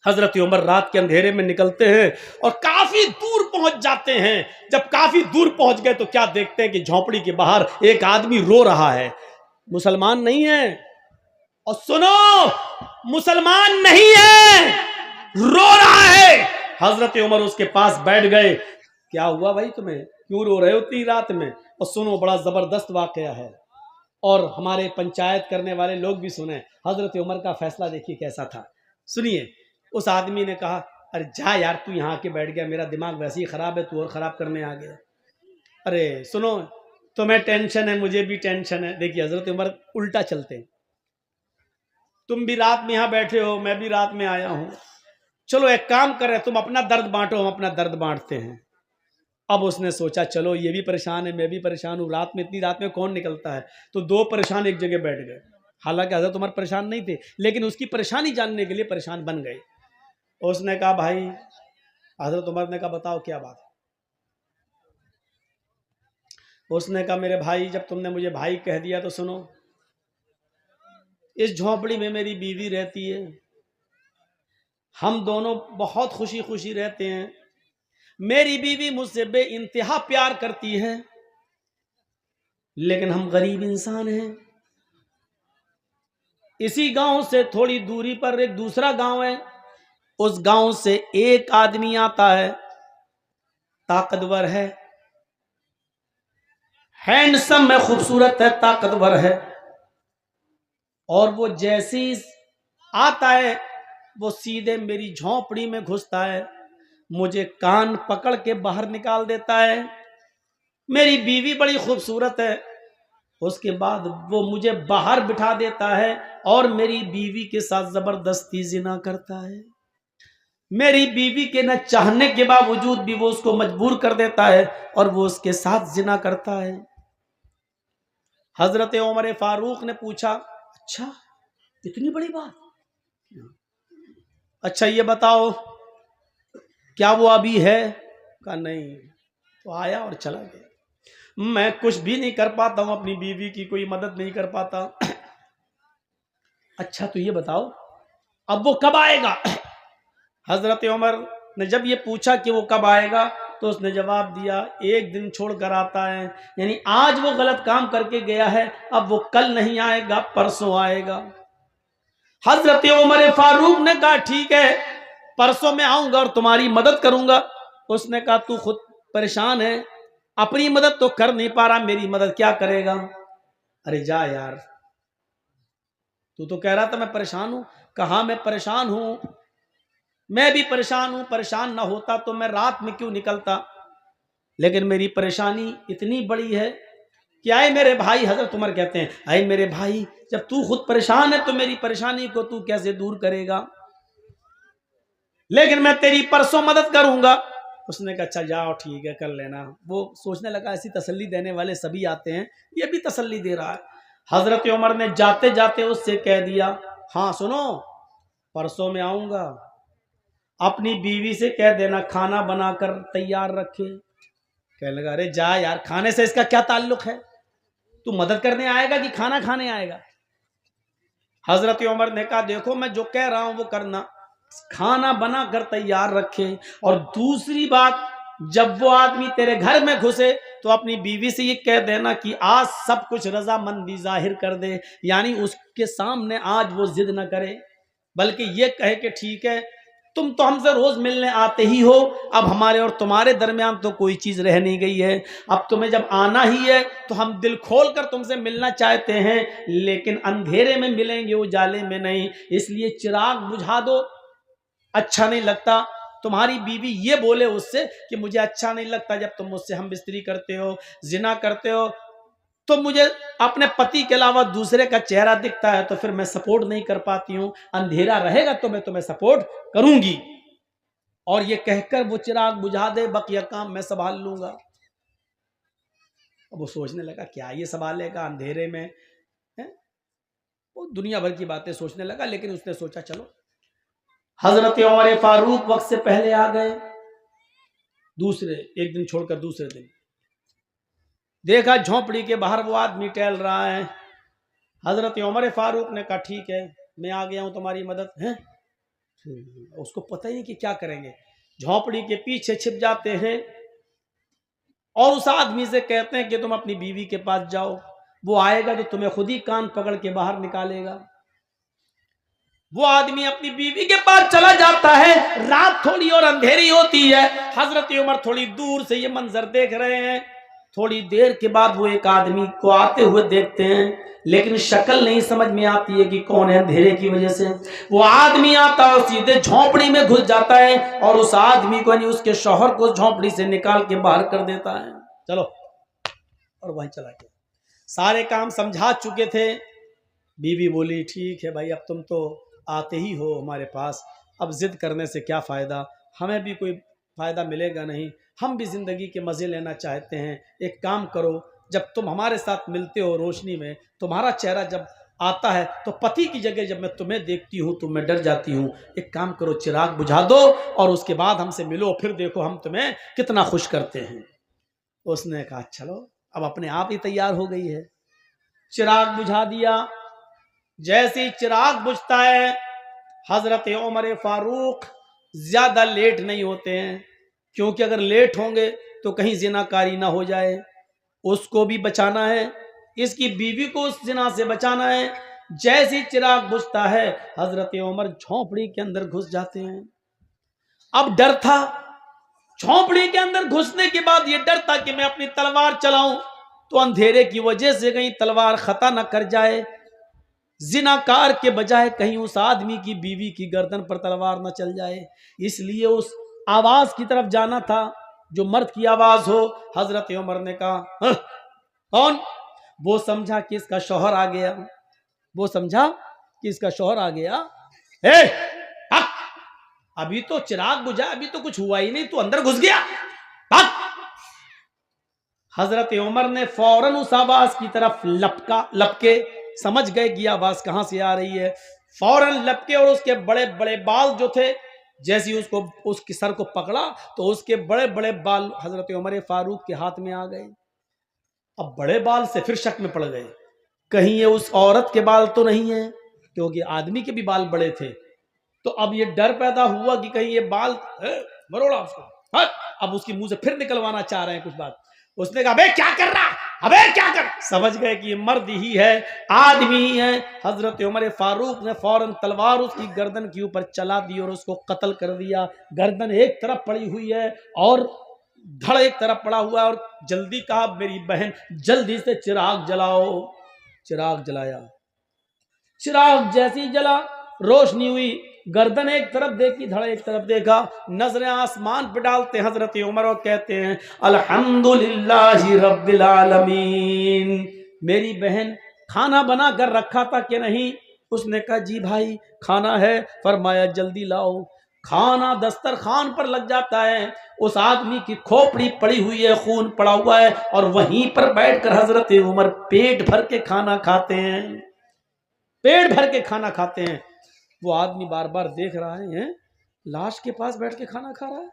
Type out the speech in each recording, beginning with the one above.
حضرت عمر رات کے اندھیرے میں نکلتے ہیں اور کافی دور پہنچ جاتے ہیں. جب کافی دور پہنچ گئے تو کیا دیکھتے ہیں کہ جھونپڑی کے باہر ایک آدمی رو رہا ہے. مسلمان نہیں ہے, اور سنو, مسلمان نہیں ہے, رو رہا ہے. حضرت عمر اس کے پاس بیٹھ گئے. کیا ہوا بھائی تمہیں, کیوں رو رہے ہو اتنی رات میں؟ اور سنو, بڑا زبردست واقعہ ہے, اور ہمارے پنچایت کرنے والے لوگ بھی سنیں. حضرت عمر کا فیصلہ دیکھیے کیسا تھا, سنیے. اس آدمی نے کہا, ارے جا یار, تو یہاں کے بیٹھ گیا, میرا دماغ ویسے ہی خراب ہے, تو اور خراب کرنے آ گیا. ارے سنو, تمہیں ٹینشن ہے, مجھے بھی ٹینشن ہے. دیکھیے حضرت عمر الٹا چلتے ہیں. تم بھی رات میں یہاں بیٹھے ہو, میں بھی رات میں آیا ہوں, چلو ایک کام کریں, تم اپنا درد بانٹو, ہم اپنا درد بانٹتے ہیں. اب اس نے سوچا چلو یہ بھی پریشان ہے, میں بھی پریشان ہوں, رات میں, اتنی رات میں کون نکلتا ہے. تو دو پریشان ایک جگہ بیٹھ گئے. حالانکہ حضرت عمر پریشان نہیں تھے, لیکن اس کی پریشانی جاننے کے لیے پریشان بن گئے. اس نے کہا بھائی, حضرت عمر نے کہا بتاؤ کیا بات ہے. اس نے کہا میرے بھائی, جب تم نے مجھے بھائی کہہ دیا تو سنو, اس جھونپڑی میں میری بیوی رہتی ہے, ہم دونوں بہت خوشی خوشی رہتے ہیں. میری بیوی مجھ سے بے انتہا پیار کرتی ہے, لیکن ہم غریب انسان ہیں. اسی گاؤں سے تھوڑی دوری پر ایک دوسرا گاؤں ہے, اس گاؤں سے ایک آدمی آتا ہے, طاقتور ہے, ہینڈسم ہے, خوبصورت ہے, طاقتور ہے, اور وہ جیسے ہی آتا ہے وہ سیدھے میری جھونپڑی میں گھستا ہے, مجھے کان پکڑ کے باہر نکال دیتا ہے. میری بیوی بڑی خوبصورت ہے, اس کے بعد وہ مجھے باہر بٹھا دیتا ہے اور میری بیوی کے ساتھ زبردستی زنا کرتا ہے. میری بیوی کے نہ چاہنے کے باوجود بھی وہ اس کو مجبور کر دیتا ہے اور وہ اس کے ساتھ زنا کرتا ہے. حضرت عمر فاروق نے پوچھا, اچھا اتنی بڑی بات, اچھا یہ بتاؤ کیا وہ ابھی ہے؟ کہا نہیں. تو آیا اور چلا گیا. میں کچھ بھی نہیں کر پاتا ہوں, اپنی بیوی کی کوئی مدد نہیں کر پاتا. اچھا تو یہ بتاؤ اب وہ کب آئے گا؟ حضرت عمر نے جب یہ پوچھا کہ وہ کب آئے گا تو اس نے جواب دیا, ایک دن چھوڑ کر آتا ہے. یعنی آج وہ غلط کام کر کے گیا ہے, اب وہ کل نہیں آئے گا, پرسوں آئے گا. حضرت عمر فاروق نے کہا ٹھیک ہے, پرسوں میں آؤں گا اور تمہاری مدد کروں گا. اس نے کہا تو خود پریشان ہے, اپنی مدد تو کر نہیں پا رہا, میری مدد کیا کرے گا؟ ارے جا یار, تو کہہ رہا تھا میں پریشان ہوں. کہا میں پریشان ہوں, میں بھی پریشان ہوں, پریشان نہ ہوتا تو میں رات میں کیوں نکلتا, لیکن میری پریشانی اتنی بڑی ہے کہ آئے میرے بھائی. حضرت عمر کہتے ہیں آئے میرے بھائی, جب تو خود پریشان ہے تو میری پریشانی کو تو کیسے دور کرے گا, لیکن میں تیری پرسوں مدد کروں گا. اس نے کہا اچھا جاؤ ٹھیک ہے کر لینا. وہ سوچنے لگا ایسی تسلی دینے والے سبھی آتے ہیں, یہ بھی تسلی دے رہا ہے. حضرت عمر نے جاتے جاتے اس سے کہہ دیا, ہاں سنو پرسوں میں آؤں گا, اپنی بیوی سے کہہ دینا کھانا بنا کر تیار رکھے. کہنے لگا ارے جا یار, کھانے سے اس کا کیا تعلق ہے, تو مدد کرنے آئے گا کہ کھانا کھانے آئے گا؟ حضرت عمر نے کہا دیکھو میں جو کہہ رہا ہوں وہ کرنا, کھانا بنا کر تیار رکھے. اور دوسری بات, جب وہ آدمی تیرے گھر میں گھسے تو اپنی بیوی سے یہ کہہ دینا کہ آج سب کچھ رضامندی ظاہر کر دے, یعنی اس کے سامنے آج وہ ضد نہ کرے, بلکہ یہ کہے کہ ٹھیک ہے تم تو ہم سے روز ملنے آتے ہی ہو, اب ہمارے اور تمہارے درمیان تو کوئی چیز رہ نہیں گئی ہے, اب تمہیں جب آنا ہی ہے تو ہم دل کھول کر تم سے ملنا چاہتے ہیں, لیکن اندھیرے میں ملیں گے, اجالے میں نہیں, اس لیے چراغ بجھا دو. اچھا نہیں لگتا تمہاری بیوی یہ بولے اس سے کہ مجھے اچھا نہیں لگتا جب تم مجھ سے ہم بستری کرتے ہو, زنا کرتے ہو, تو مجھے اپنے پتی کے علاوہ دوسرے کا چہرہ دکھتا ہے تو پھر میں سپورٹ نہیں کر پاتی ہوں, اندھیرا رہے گا تو میں تمہیں سپورٹ کروں گی. اور یہ کہہ کر وہ چراغ بجھا دے, بقیہ کام میں سنبھال لوں گا. اب وہ سوچنے لگا کیا یہ سنبھالے گا اندھیرے میں, وہ دنیا بھر کی باتیں سوچنے لگا. لیکن اس نے سوچا چلو. حضرت عمر فاروق وقت سے پہلے آ گئے, ایک دن چھوڑ کر دوسرے دن دیکھا جھونپڑی کے باہر وہ آدمی ٹہل رہا ہے. حضرت عمر فاروق نے کہا ٹھیک ہے میں آ گیا ہوں تمہاری مدد ہے. اس کو پتہ ہی نہیں کہ کیا کریں گے، جھونپڑی کے پیچھے چھپ جاتے ہیں اور اس آدمی سے کہتے ہیں کہ تم اپنی بیوی کے پاس جاؤ، وہ آئے گا تو تمہیں خود ہی کان پکڑ کے باہر نکالے گا۔ وہ آدمی اپنی بیوی کے پاس چلا جاتا ہے، رات تھوڑی اور اندھیری ہوتی ہے، حضرت عمر تھوڑی دور سے یہ منظر دیکھ رہے ہیں۔ تھوڑی دیر کے بعد وہ ایک آدمی کو آتے ہوئے دیکھتے ہیں، لیکن شکل نہیں سمجھ میں آتی ہے کہ کون ہے، اندھیرے کی وجہ سے۔ وہ آدمی آتا اور سیدھے جھونپڑی میں گھس جاتا ہے اور اس آدمی کو یعنی اس کے شوہر کو جھونپڑی سے نکال کے باہر کر دیتا ہے۔ چلو، اور وہیں چلا گیا۔ سارے کام سمجھا چکے تھے۔ بیوی بولی ٹھیک ہے بھائی، اب تم تو آتے ہی ہو ہمارے پاس، اب ضد کرنے سے کیا فائدہ، ہمیں بھی کوئی فائدہ ملے گا نہیں، ہم بھی زندگی کے مزے لینا چاہتے ہیں۔ ایک کام کرو، جب تم ہمارے ساتھ ملتے ہو روشنی میں، تمہارا چہرہ جب آتا ہے تو پتی کی جگہ جب میں تمہیں دیکھتی ہوں تو میں ڈر جاتی ہوں، ایک کام کرو چراغ بجھا دو اور اس کے بعد ہم سے ملو، پھر دیکھو ہم تمہیں کتنا خوش کرتے ہیں۔ اس نے کہا چلو، اب اپنے آپ ہی تیار ہو گئی ہے۔ چراغ بجھا دیا۔ جیسے ہی چراغ بجھتا ہے، حضرت عمر فاروق زیادہ لیٹ نہیں ہوتے ہیں، کیونکہ اگر لیٹ ہوں گے تو کہیں زناکاری نہ ہو جائے، اس کو بھی بچانا ہے، اس کی بیوی کو اس زنا سے بچانا ہے۔ جیسے ہی چراغ بجھتا ہے، حضرت عمر جھونپڑی کے اندر گھس جاتے ہیں۔ اب ڈر تھا، جھونپڑی کے اندر گھسنے کے بعد یہ ڈر تھا کہ میں اپنی تلوار چلاؤں تو اندھیرے کی وجہ سے کہیں تلوار خطا نہ کر جائے، زناکار کے بجائے کہیں اس آدمی کی بیوی کی گردن پر تلوار نہ چل جائے، اس لیے اس آواز کی طرف جانا تھا جو مرد کی آواز ہو۔ حضرت عمر نے کہا کون؟ وہ سمجھا کہ اس کا شوہر آ گیا، وہ سمجھا کہ اس کا شوہر آ گیا۔ ابھی تو چراغ بجھا، ابھی تو کچھ ہوا ہی نہیں، تو اندر گھس گیا۔ حضرت عمر نے فوراً اس آواز کی طرف لپکے، سمجھ گئے کہ آواز کہاں سے آ رہی ہے، فوراً لپکے اور اس کے بڑے بڑے بال جو تھے، جیسے اس کے سر کو پکڑا تو اس کے بڑے بڑے بال حضرت عمر فاروق کے ہاتھ میں آ گئے۔ اب بڑے بال سے پھر شک میں پڑ گئے، کہیں یہ اس عورت کے بال تو نہیں ہیں، کیونکہ آدمی کے بھی بال بڑے تھے۔ تو اب یہ ڈر پیدا ہوا کہ کہیں یہ بال مروڑا اس کو، اب اس کی منہ سے پھر نکلوانا چاہ رہے ہیں کچھ بات۔ اس نے کہا ابے کیا کر رہا، ابے کیا کر، سمجھ گئے کہ یہ مرد ہی ہے، آدمی ہی ہے۔ حضرت عمر فاروق نے فوراً تلوار اس کی گردن کے اوپر چلا دی اور اس کو قتل کر دیا۔ گردن ایک طرف پڑی ہوئی ہے اور دھڑ ایک طرف پڑا ہوا ہے، اور جلدی کہا میری بہن جلدی سے چراغ جلاؤ۔ چراغ جلایا، چراغ جیسی جلا، روشنی ہوئی، گردن ایک طرف دیکھی، دھڑ ایک طرف دیکھا، نظریں آسمان پہ ڈالتے حضرت عمر اور کہتے ہیں الحمدللہ رب العالمین، میری بہن کھانا بنا کر رکھا تھا کہ نہیں؟ اس نے کہا جی بھائی کھانا ہے۔ فرمایا جلدی لاؤ۔ کھانا دسترخوان پر لگ جاتا ہے، اس آدمی کی کھوپڑی پڑی ہوئی ہے، خون پڑا ہوا ہے، اور وہیں پر بیٹھ کر حضرت عمر پیٹ بھر کے کھانا کھاتے ہیں، پیٹ بھر کے کھانا کھاتے ہیں۔ وہ آدمی بار بار دیکھ رہا ہے لاش کے پاس بیٹھ کے کھانا کھا رہا ہے،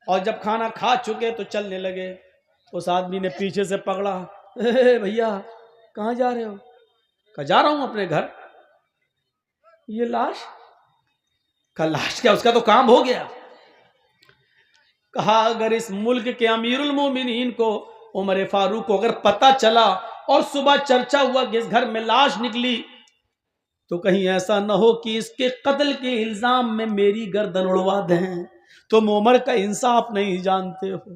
اور جب کھانا کھا چکے تو چلنے لگے۔ اس آدمی نے پیچھے سے پکڑا، بھیا کہاں جا رہے ہو؟ کہا جا رہا ہوں اپنے گھر۔ یہ لاش کا لاش کیا، اس کا تو کام ہو گیا۔ کہا اگر اس ملک کے امیر المومنین کو عمر فاروق کو اگر پتہ چلا اور صبح چرچا ہوا کہ اس گھر میں لاش نکلی تو کہیں ایسا نہ ہو کہ اس کے قتل کے الزام میں میری گردن اڑوا دیں، تم عمر کا انصاف نہیں جانتے ہو۔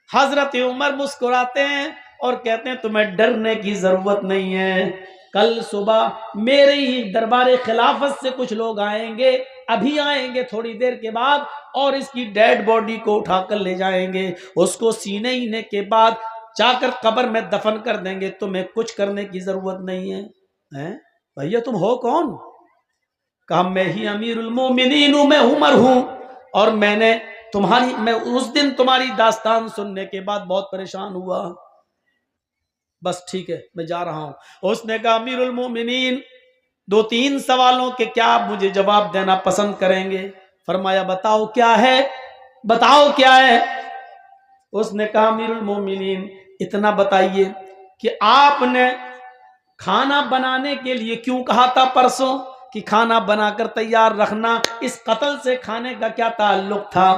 حضرت عمر مسکراتے ہیں اور کہتے ہیں تمہیں ڈرنے کی ضرورت نہیں ہے، کل صبح میرے ہی دربار خلافت سے کچھ لوگ آئیں گے، ابھی آئیں گے تھوڑی دیر کے بعد، اور اس کی ڈیڈ باڈی کو اٹھا کر لے جائیں گے، اس کو سینے ہینے کے بعد جا کر قبر میں دفن کر دیں گے، تمہیں کچھ کرنے کی ضرورت نہیں ہے۔ بھیا تم ہو کون؟ کہا میں ہی امیر المومنین ہوں، میں عمر ہوں، اور میں اس دن تمہاری داستان سننے کے بعد بہت پریشان ہوا، بس ٹھیک ہے میں جا رہا ہوں۔ اس نے کہا امیر المومنین 2-3 سوالوں کے کیا آپ مجھے جواب دینا پسند کریں گے؟ فرمایا بتاؤ کیا ہے، بتاؤ کیا ہے۔ اس نے کہا امیر المومنین اتنا بتائیے کہ آپ نے کھانا بنانے کے لیے کیوں کہا تھا پرسوں کہ کھانا بنا کر تیار رکھنا؟ اس قتل سے کھانے کا کیا تعلق تھا؟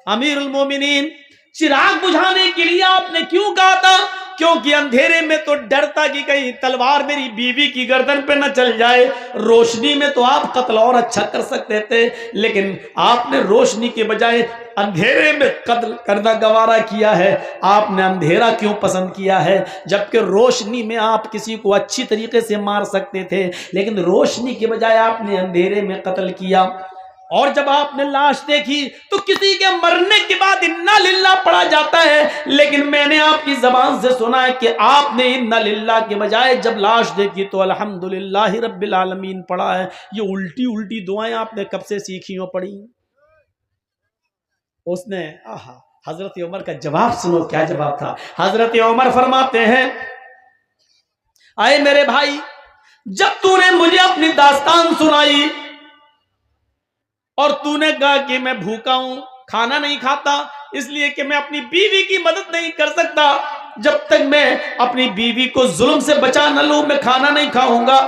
امیر المومنین، چراغ بجھانے کے لیے آپ نے کیوں کہا تھا؟ کیونکہ اندھیرے میں تو ڈرتا کہ کہیں تلوار میری بیوی کی گردن پہ نہ چل جائے، روشنی میں تو آپ قتل اور اچھا کر سکتے تھے، لیکن آپ نے روشنی کے بجائے اندھیرے میں قتل کرنا گوارا کیا ہے۔ آپ نے اندھیرا کیوں پسند کیا ہے؟ جبکہ روشنی میں آپ کسی کو اچھی طریقے سے مار سکتے تھے، لیکن روشنی کے بجائے آپ نے اندھیرے میں قتل کیا۔ اور جب آپ نے لاش دیکھی تو کسی کے مرنے کے بعد انا للہ پڑھا جاتا ہے، لیکن میں نے آپ کی زبان سے سنا ہے کہ آپ نے انا للہ کے بجائے جب لاش دیکھی تو الحمدللہ رب العالمین پڑھا ہے۔ یہ الٹی الٹی دعائیں آپ نے کب سے سیکھی ہو پڑھی؟ اس نے حضرت عمر کا جواب سنو، کیا جواب تھا؟ حضرت عمر فرماتے ہیں، اے میرے بھائی، جب تو نے مجھے اپنی داستان سنائی اور تو نے کہا کہ میں بھوکا ہوں، کھانا نہیں کھاتا اس لیے کہ میں اپنی بیوی کی مدد نہیں کر سکتا، جب تک میں اپنی بیوی کو ظلم سے بچا نہ لوں میں کھانا نہیں کھاؤں گا۔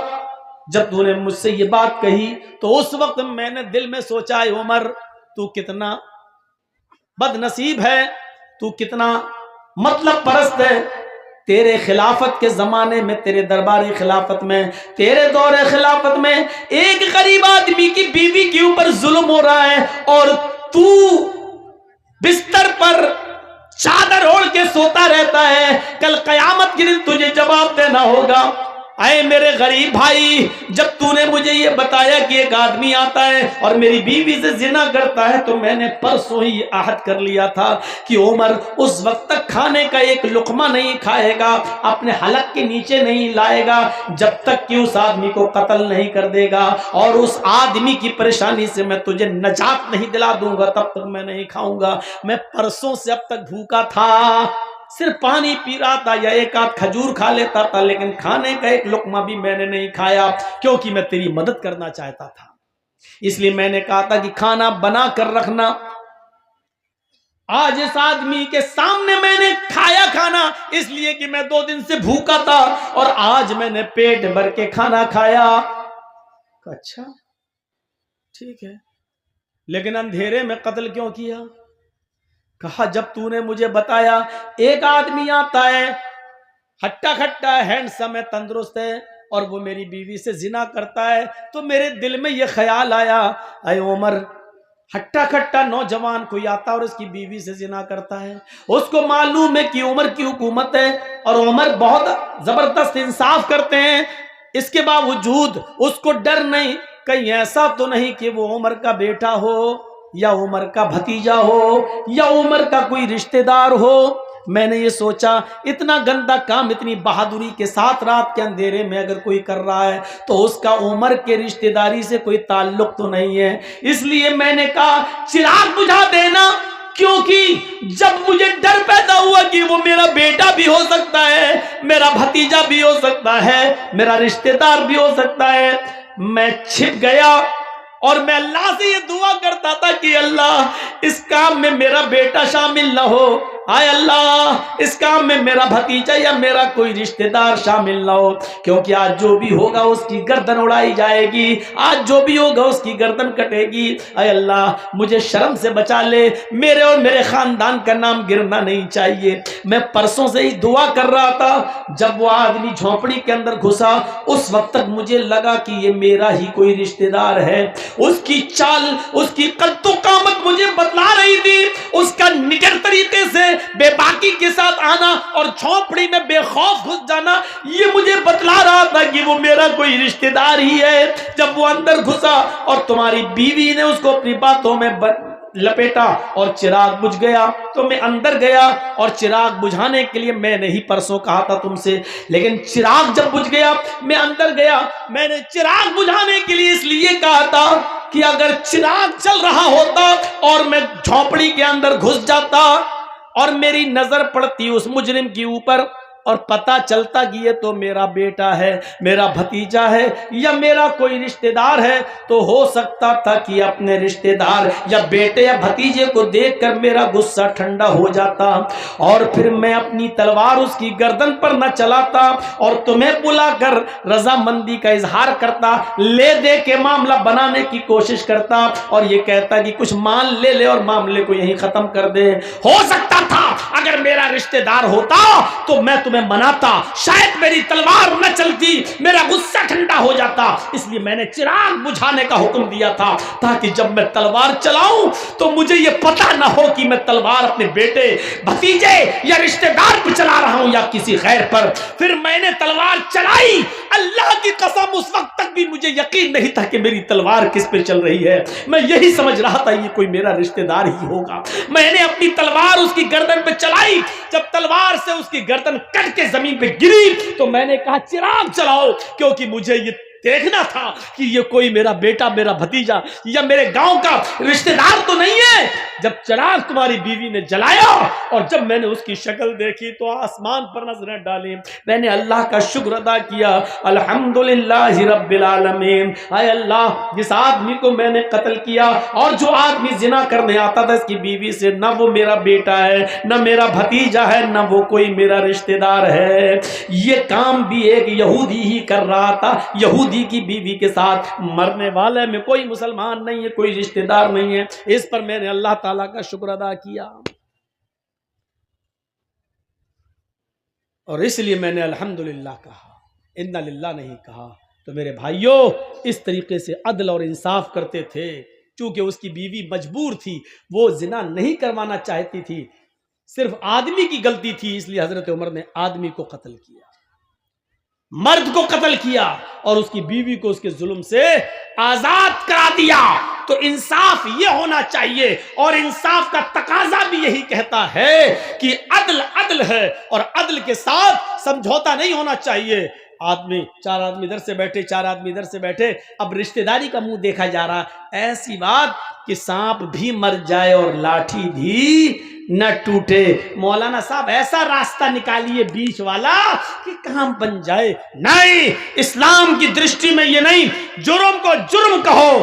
جب تو نے مجھ سے یہ بات کہی تو اس وقت میں نے دل میں سوچا، اے عمر تو کتنا بد نصیب ہے، تو کتنا مطلب پرست ہے۔ تیرے خلافت کے زمانے میں، تیرے درباری خلافت میں، تیرے دور خلافت میں ایک غریب آدمی کی بیوی کے اوپر ظلم ہو رہا ہے اور تو بستر پر چادر اوڑھ کے سوتا رہتا ہے، کل قیامت کے دن تجھے جواب دینا ہوگا۔ اے میرے غریب بھائی، جب تو نے مجھے یہ بتایا کہ ایک آدمی آتا ہے اور میری بیوی سے زنا کرتا ہے تو میں نے پرسوں ہی عہد کر لیا تھا کہ عمر اس وقت تک کھانے کا ایک لقمہ نہیں کھائے گا، اپنے حلق کے نیچے نہیں لائے گا جب تک کہ اس آدمی کو قتل نہیں کر دے گا، اور اس آدمی کی پریشانی سے میں تجھے نجات نہیں دلا دوں گا تب تک میں نہیں کھاؤں گا۔ میں پرسوں سے اب تک بھوکا تھا، صرف پانی پی رہا تھا یا ایک آدھ کھجور کھا لیتا تھا، لیکن کھانے کا ایک لقمہ بھی میں نے نہیں کھایا، کیونکہ میں تیری مدد کرنا چاہتا تھا۔ اس لیے میں نے کہا تھا کہ کھانا بنا کر رکھنا۔ آج اس آدمی کے سامنے میں نے کھایا کھانا اس لیے کہ میں 2 دن سے بھوکا تھا، اور آج میں نے پیٹ بھر کے کھانا کھایا۔ اچھا ٹھیک ہے، لیکن اندھیرے میں قتل کیوں کیا؟ کہا جب تو نے مجھے بتایا ایک آدمی آتا ہے، ہٹا کھٹا ہے، ہینڈسم ہے، تندرست ہے، اور وہ میری بیوی سے زنا کرتا ہے، تو میرے دل میں یہ خیال آیا، اے عمر، ہٹا کھٹا نوجوان کوئی آتا اور اس کی بیوی سے زنا کرتا ہے، اس کو معلوم ہے کہ عمر کی حکومت ہے اور عمر بہت زبردست انصاف کرتے ہیں، اس کے باوجود اس کو ڈر نہیں، کہیں ایسا تو نہیں کہ وہ عمر کا بیٹا ہو یا عمر کا بھتیجا ہو یا عمر کا کوئی رشتہ دار ہو۔ میں نے یہ سوچا اتنا گندا کام اتنی بہادری کے ساتھ رات کے اندھیرے میں اگر کوئی کر رہا ہے تو اس کا عمر کے رشتہ داری سے کوئی تعلق تو نہیں ہے، اس لیے میں نے کہا چراغ بجھا دینا، کیونکہ جب مجھے ڈر پیدا ہوا کہ وہ میرا بیٹا بھی ہو سکتا ہے، میرا بھتیجا بھی ہو سکتا ہے، میرا رشتہ دار بھی ہو سکتا ہے، میں چھپ گیا اور میں اللہ سے یہ دعا کرتا تھا کہ اللہ اس کام میں میرا بیٹا شامل نہ ہو، آئے اللہ اس کام میں میرا بھتیجا یا میرا کوئی رشتہ دار شامل نہ ہو، کیونکہ آج جو بھی ہوگا اس کی گردن اڑائی جائے گی، آج جو بھی ہوگا اس کی گردن کٹے گی، اے اللہ مجھے شرم سے بچا لے، میرے اور میرے خاندان کا نام گرنا نہیں چاہیے۔ میں پرسوں سے ہی دعا کر رہا تھا، جب وہ آدمی جھونپڑی کے اندر گھسا اس وقت تک مجھے لگا کہ یہ میرا ہی کوئی رشتہ دار ہے، اس کی چال، اس کی قد و قامت مجھے بتلا رہی تھی، اس کا نگر طریقے سے بے باکی کے ساتھ آنا اور جھونپڑی میں بے خوف گھس جانا، یہ مجھے بتلا رہا تھا کہ وہ میرا کوئی رشتہ دار ہی ہے۔ جب وہ اندر گھسا اور تمہاری بیوی نے اس کو اپنی باتوں میں لپیٹا اور چراغ بجھ گیا تو میں اندر گیا، اور چراغ بجھانے کے لیے میں نے ہی پرسوں کہا تھا تم سے، لیکن چراغ جب بجھ گیا میں اندر گیا، میں نے چراغ بجھانے کے لیے اس لیے کہا تھا کہ اگر چراغ چل رہا ہوتا اور میں جھونپڑی کے اندر گھس جاتا اور میری نظر پڑتی اس مجرم کے اوپر اور پتہ چلتا کہ یہ تو میرا بیٹا ہے، میرا بھتیجا ہے یا میرا کوئی رشتہ دار ہے، تو ہو سکتا تھا کہ اپنے رشتہ دار یا بیٹے یا بھتیجے کو دیکھ کر میرا غصہ ٹھنڈا ہو جاتا اور پھر میں اپنی تلوار اس کی گردن پر نہ چلاتا اور تمہیں بلا کر رضامندی کا اظہار کرتا، لے دے کے معاملہ بنانے کی کوشش کرتا اور یہ کہتا کہ کچھ مان لے لے اور معاملے کو یہیں ختم کر دے۔ ہو سکتا تھا اگر میرا رشتہ دار ہوتا تو میں تمہیں مناتا، شاید میری تلوار نہ چلتی، میرا غصہ ٹھنڈا ہو جاتا، اس لیے میں نے چراغ بجھانے کا حکم دیا تھا تاکہ جب میں تلوار چلاؤں تو مجھے یہ پتہ نہ ہو کہ میں تلوار اپنے بیٹے، بھتیجے یا رشتہ دار پہ چلا رہا ہوں یا کسی غیر پر۔ پھر میں نے تلوار چلائی، اللہ کی قسم اس وقت تک بھی مجھے یقین نہیں تھا کہ میری تلوار کس پہ چل رہی ہے، میں یہی سمجھ رہا تھا یہ کوئی میرا رشتہ دار ہی ہوگا۔ میں نے اپنی تلوار اس کی گردن پہ چلائی، جب تلوار سے اس کی گردن کٹ کے زمین پہ گری تو میں نے کہا چراغ چلاؤ، کیونکہ مجھے یہ دیکھنا تھا کہ یہ کوئی میرا بیٹا، میرا بھتیجا یا میرے گاؤں کا رشتہ دار تو نہیں ہے۔ جب چراغ تمہاری بیوی نے جلایا اور جب میں نے اس کی شکل دیکھی تو آسمان پر نظریں ڈالی، میں نے اللہ کا شکر ادا کیا، الحمدللہ رب العالمین۔ اے اللہ، جس آدمی کو میں نے قتل کیا اور جو آدمی زنا کرنے آتا تھا اس کی بیوی سے، نہ وہ میرا بیٹا ہے، نہ میرا بھتیجا ہے، نہ وہ کوئی میرا رشتہ دار ہے، یہ کام بھی ایک یہودی ہی کر رہا تھا، یہودی کی بیوی کے ساتھ۔ مرنے والے میں کوئی مسلمان نہیں ہے، کوئی رشتہ دار نہیں ہے، اس پر میں نے اللہ تعالیٰ کا شکر ادا کیا اور اس لیے میں نے الحمدللہ کہا، انا للہ نہیں کہا۔ تو میرے بھائیوں، اس طریقے سے عدل اور انصاف کرتے تھے۔ چونکہ اس کی بیوی مجبور تھی، وہ زنا نہیں کروانا چاہتی تھی، صرف آدمی کی غلطی تھی، اس لیے حضرت عمر نے آدمی کو قتل کیا، مرد کو قتل کیا اور اس کی بیوی کو اس کے ظلم سے آزاد کرا دیا۔ تو انصاف یہ ہونا چاہیے اور انصاف کا تقاضا بھی یہی کہتا ہے کہ عدل عدل ہے اور عدل کے ساتھ سمجھوتا نہیں ہونا چاہیے۔ چار آدمی ادھر سے بیٹھے، چار آدمی ادھر سے بیٹھے، اب رشتہ داری کا منہ دیکھا جا رہا، ایسی بات کہ سانپ بھی مر جائے اور لاٹھی بھی نہ ٹوٹے۔ مولانا صاحب ایسا راستہ نکالیے بیچ والا کہ کام بن جائے۔ نہیں، اسلام کی درشٹی میں یہ نہیں، جرم کو جرم کہو،